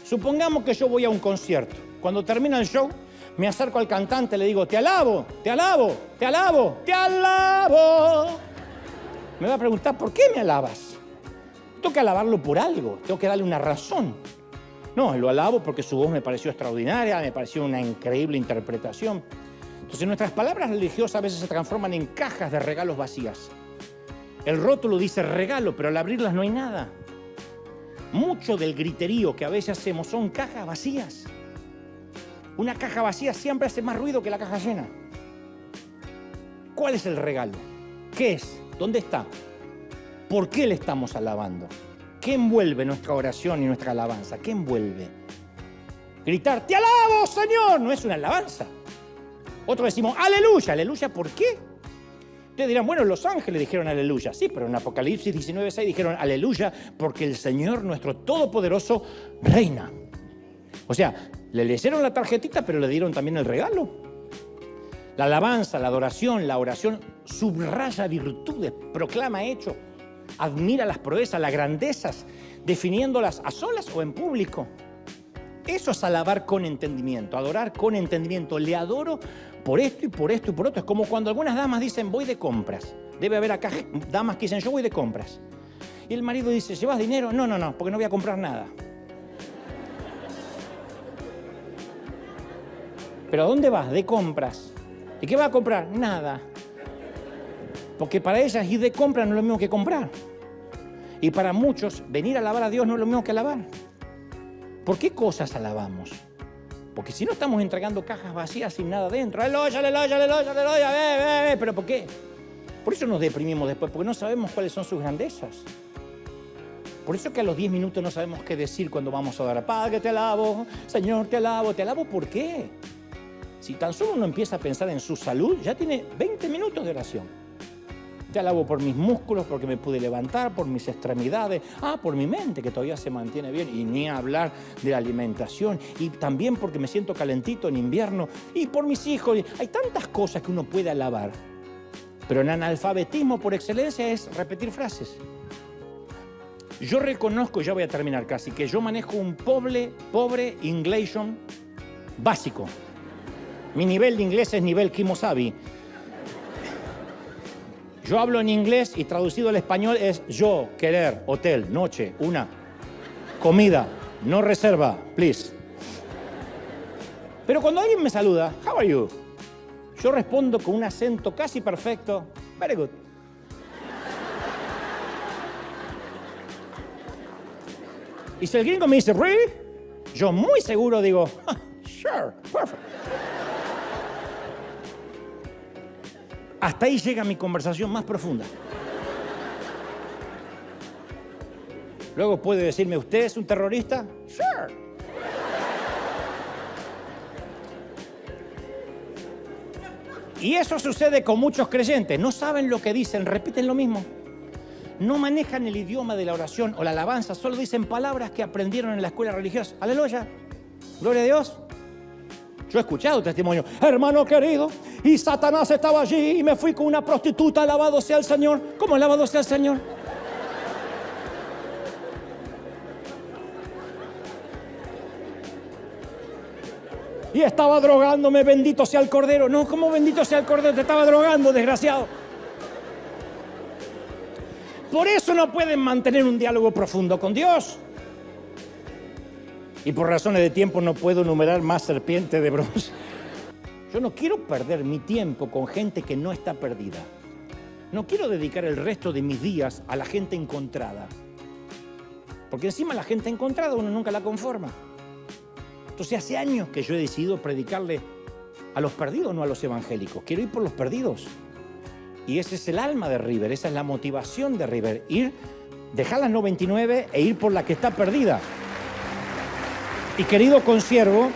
Supongamos que yo voy a un concierto. Cuando termina el show, me acerco al cantante y le digo, te alabo, te alabo, te alabo, te alabo. Me va a preguntar, ¿por qué me alabas? Tengo que alabarlo por algo, tengo que darle una razón. No, lo alabo porque su voz me pareció extraordinaria, me pareció una increíble interpretación. Entonces nuestras palabras religiosas a veces se transforman en cajas de regalos vacías. El rótulo dice regalo, pero al abrirlas no hay nada. Mucho del griterío que a veces hacemos son cajas vacías. Una caja vacía siempre hace más ruido que la caja llena. ¿Cuál es el regalo? ¿Qué es? ¿Dónde está? ¿Por qué le estamos alabando? ¿Qué envuelve nuestra oración y nuestra alabanza? ¿Qué envuelve? Gritar, te alabo, Señor, no es una alabanza. Otros decimos, aleluya. ¿Aleluya por qué? Ustedes dirán, bueno, los ángeles dijeron aleluya. Sí, pero en Apocalipsis 19:6 dijeron aleluya porque el Señor nuestro Todopoderoso reina. O sea, le leyeron la tarjetita, pero le dieron también el regalo. La alabanza, la adoración, la oración subraya virtudes, proclama hechos, admira las proezas, las grandezas, definiéndolas a solas o en público. Eso es alabar con entendimiento, adorar con entendimiento. Le adoro por esto y por esto y por otro. Es como cuando algunas damas dicen, voy de compras. Debe haber acá damas que dicen, yo voy de compras. Y el marido dice, ¿llevas dinero? No, porque no voy a comprar nada. ¿Pero a dónde vas? De compras. ¿Y qué vas a comprar? Nada. Porque para ellas ir de compras no es lo mismo que comprar. Y para muchos, venir a alabar a Dios no es lo mismo que alabar. ¿Por qué cosas alabamos? Porque si no estamos entregando cajas vacías sin nada dentro. ¡Aleluya, aleluya, aleluya, aleluya! ¿Pero por qué? Por eso nos deprimimos después, porque no sabemos cuáles son sus grandezas. Por eso que a los 10 minutos no sabemos qué decir cuando vamos a orar. Padre, te alabo, Señor, te alabo. ¿Te alabo por qué? Si tan solo uno empieza a pensar en su salud, ya tiene 20 minutos de oración. Te alabo por mis músculos, porque me pude levantar, por mis extremidades, por mi mente, que todavía se mantiene bien, y ni hablar de la alimentación, y también porque me siento calentito en invierno, y por mis hijos. Hay tantas cosas que uno puede alabar, pero el analfabetismo por excelencia es repetir frases. Yo reconozco, ya voy a terminar casi, que yo manejo un pobre inglés básico. Mi nivel de inglés es nivel Kimosabi. Yo hablo en inglés y traducido al español es yo, querer, hotel, noche, una, comida, no reserva, please. Pero cuando alguien me saluda, how are you? Yo respondo con un acento casi perfecto, very good. Y si el gringo me dice, really? Yo muy seguro digo, sure, perfect. Hasta ahí llega mi conversación más profunda. Luego puede decirme, ¿usted es un terrorista? Sure. Y eso sucede con muchos creyentes. No saben lo que dicen, repiten lo mismo. No manejan el idioma de la oración o la alabanza, solo dicen palabras que aprendieron en la escuela religiosa. Aleluya, gloria a Dios. Yo he escuchado testimonios, hermano querido, y Satanás estaba allí y me fui con una prostituta, alabado sea el Señor. ¿Cómo alabado sea el Señor? Y estaba drogándome, bendito sea el Cordero. No, ¿cómo bendito sea el Cordero? Te estaba drogando, desgraciado. Por eso no pueden mantener un diálogo profundo con Dios. Y por razones de tiempo no puedo enumerar más serpientes de bronce. Yo no quiero perder mi tiempo con gente que no está perdida. No quiero dedicar el resto de mis días a la gente encontrada. Porque encima la gente encontrada uno nunca la conforma. Entonces hace años que yo he decidido predicarle a los perdidos, no a los evangélicos. Quiero ir por los perdidos. Y ese es el alma de River, esa es la motivación de River. Dejar las 99 e ir por la que está perdida. Y querido consiervo,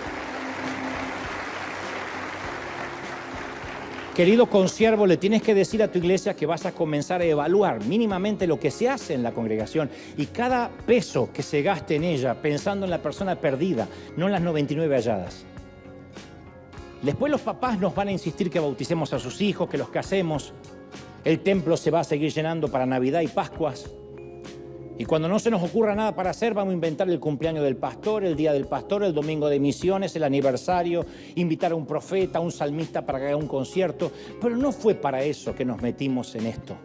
le tienes que decir a tu iglesia que vas a comenzar a evaluar mínimamente lo que se hace en la congregación y cada peso que se gaste en ella pensando en la persona perdida, no en las 99 halladas. Después los papás nos van a insistir que bauticemos a sus hijos, que los casemos. El templo se va a seguir llenando para Navidad y Pascuas. Y cuando no se nos ocurra nada para hacer, vamos a inventar el cumpleaños del pastor, el día del pastor, el domingo de misiones, el aniversario, invitar a un profeta, a un salmista para que haga un concierto. Pero no fue para eso que nos metimos en esto.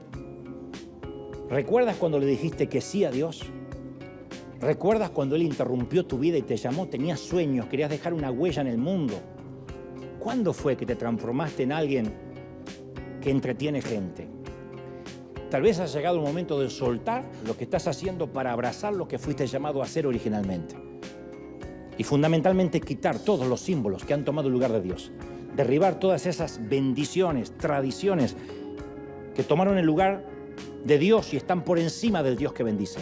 ¿Recuerdas cuando le dijiste que sí a Dios? ¿Recuerdas cuando Él interrumpió tu vida y te llamó? Tenías sueños, querías dejar una huella en el mundo. ¿Cuándo fue que te transformaste en alguien que entretiene gente? Tal vez ha llegado el momento de soltar lo que estás haciendo para abrazar lo que fuiste llamado a hacer originalmente. Y fundamentalmente quitar todos los símbolos que han tomado el lugar de Dios. Derribar todas esas bendiciones, tradiciones que tomaron el lugar de Dios y están por encima del Dios que bendice.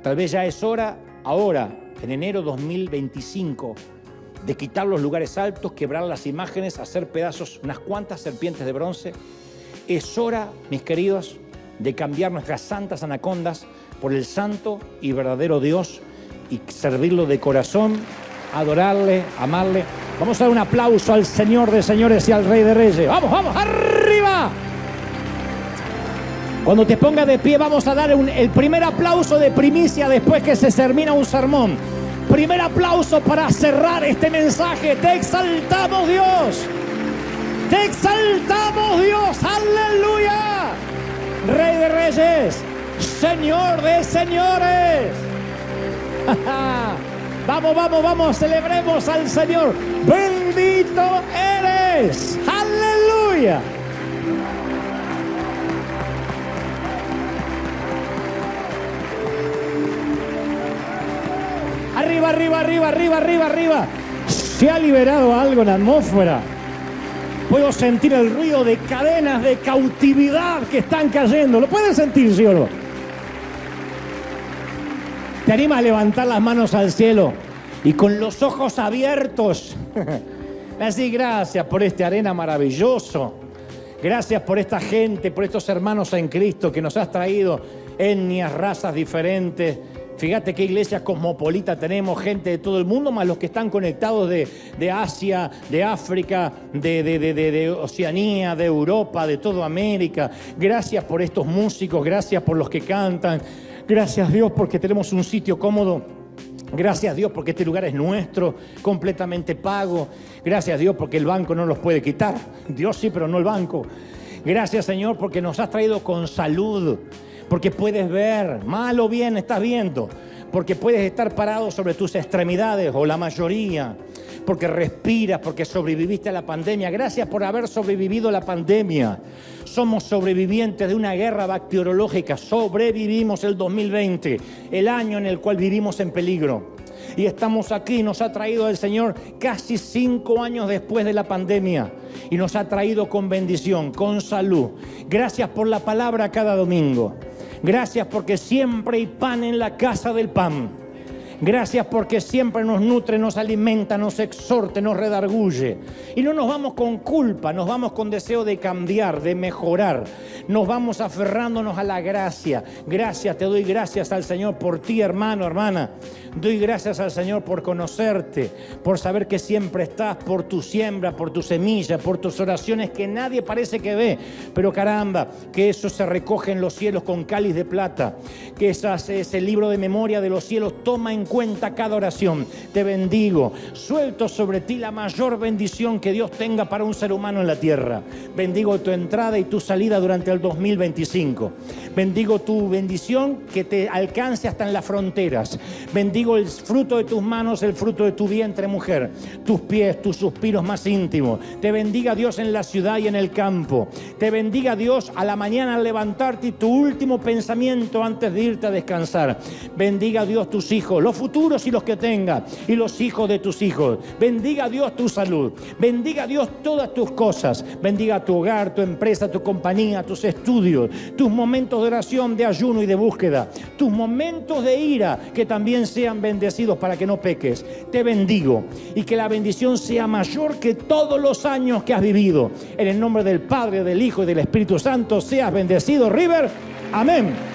Tal vez ya es hora, ahora, en enero 2025, de quitar los lugares altos, quebrar las imágenes, hacer pedazos unas cuantas serpientes de bronce. Es hora, mis queridos, de cambiar nuestras santas anacondas por el santo y verdadero Dios y servirlo de corazón, adorarle, amarle. Vamos a dar un aplauso al Señor de señores y al Rey de reyes. ¡Vamos, vamos, arriba! Cuando te pongas de pie vamos a dar el primer aplauso de primicia después que se termina un sermón. Primer aplauso para cerrar este mensaje. Te exaltamos, Dios. Te exaltamos, Dios. ¡Aleluya! Rey de reyes, Señor de señores. Vamos, vamos, vamos, celebremos al Señor. Bendito eres. ¡Aleluya! Arriba, arriba, arriba, arriba, arriba, arriba. Se ha liberado algo en la atmósfera. Puedo sentir el ruido de cadenas de cautividad que están cayendo. ¿Lo pueden sentir, sí o no? ¿Te animas a levantar las manos al cielo y con los ojos abiertos? Así, gracias por este arena maravilloso. Gracias por esta gente, por estos hermanos en Cristo que nos has traído etnias, razas diferentes. Fíjate qué iglesia cosmopolita tenemos, gente de todo el mundo, más los que están conectados de Asia, de África, de Oceanía, de Europa, de toda América. Gracias por estos músicos, gracias por los que cantan. Gracias, Dios, porque tenemos un sitio cómodo. Gracias, Dios, porque este lugar es nuestro, completamente pago. Gracias, Dios, porque el banco no los puede quitar. Dios sí, pero no el banco. Gracias, Señor, porque nos has traído con salud. Porque puedes ver, mal o bien estás viendo, porque puedes estar parado sobre tus extremidades o la mayoría, porque respiras, porque sobreviviste a la pandemia. Gracias por haber sobrevivido a la pandemia. Somos sobrevivientes de una guerra bacteriológica. Sobrevivimos el 2020, el año en el cual vivimos en peligro. Y estamos aquí, nos ha traído el Señor casi 5 años después de la pandemia. Y nos ha traído con bendición, con salud. Gracias por la palabra cada domingo. Gracias porque siempre hay pan en la casa del pan. Gracias porque siempre nos nutre, nos alimenta, nos exhorta, nos redarguye. Y no nos vamos con culpa, nos vamos con deseo de cambiar, de mejorar. Nos vamos aferrándonos a la gracia. Gracias, te doy gracias al Señor por ti, hermano, hermana. Doy gracias al Señor por conocerte, por saber que siempre estás, por tu siembra, por tu semilla, por tus oraciones que nadie parece que ve. Pero caramba, que eso se recoge en los cielos con cáliz de plata. Que ese libro de memoria de los cielos toma en cuenta cada oración. Te bendigo. Suelto sobre ti la mayor bendición que Dios tenga para un ser humano en la tierra. Bendigo tu entrada y tu salida durante el 2025. Bendigo tu bendición que te alcance hasta en las fronteras. Bendigo el fruto de tus manos, el fruto de tu vientre, mujer. Tus pies, tus suspiros más íntimos. Te bendiga Dios en la ciudad y en el campo. Te bendiga Dios a la mañana al levantarte y tu último pensamiento antes de irte a descansar. Bendiga Dios tus hijos, los futuros y los que tenga, y los hijos de tus hijos. Bendiga Dios tu salud. Bendiga Dios todas tus cosas. Bendiga tu hogar, tu empresa, tu compañía, tus estudios, tus momentos de oración, de ayuno y de búsqueda, tus momentos de ira, que también sean bendecidos para que no peques. Te bendigo y que la bendición sea mayor que todos los años que has vivido. En el nombre del Padre, del Hijo y del Espíritu Santo seas bendecido, River. Amén.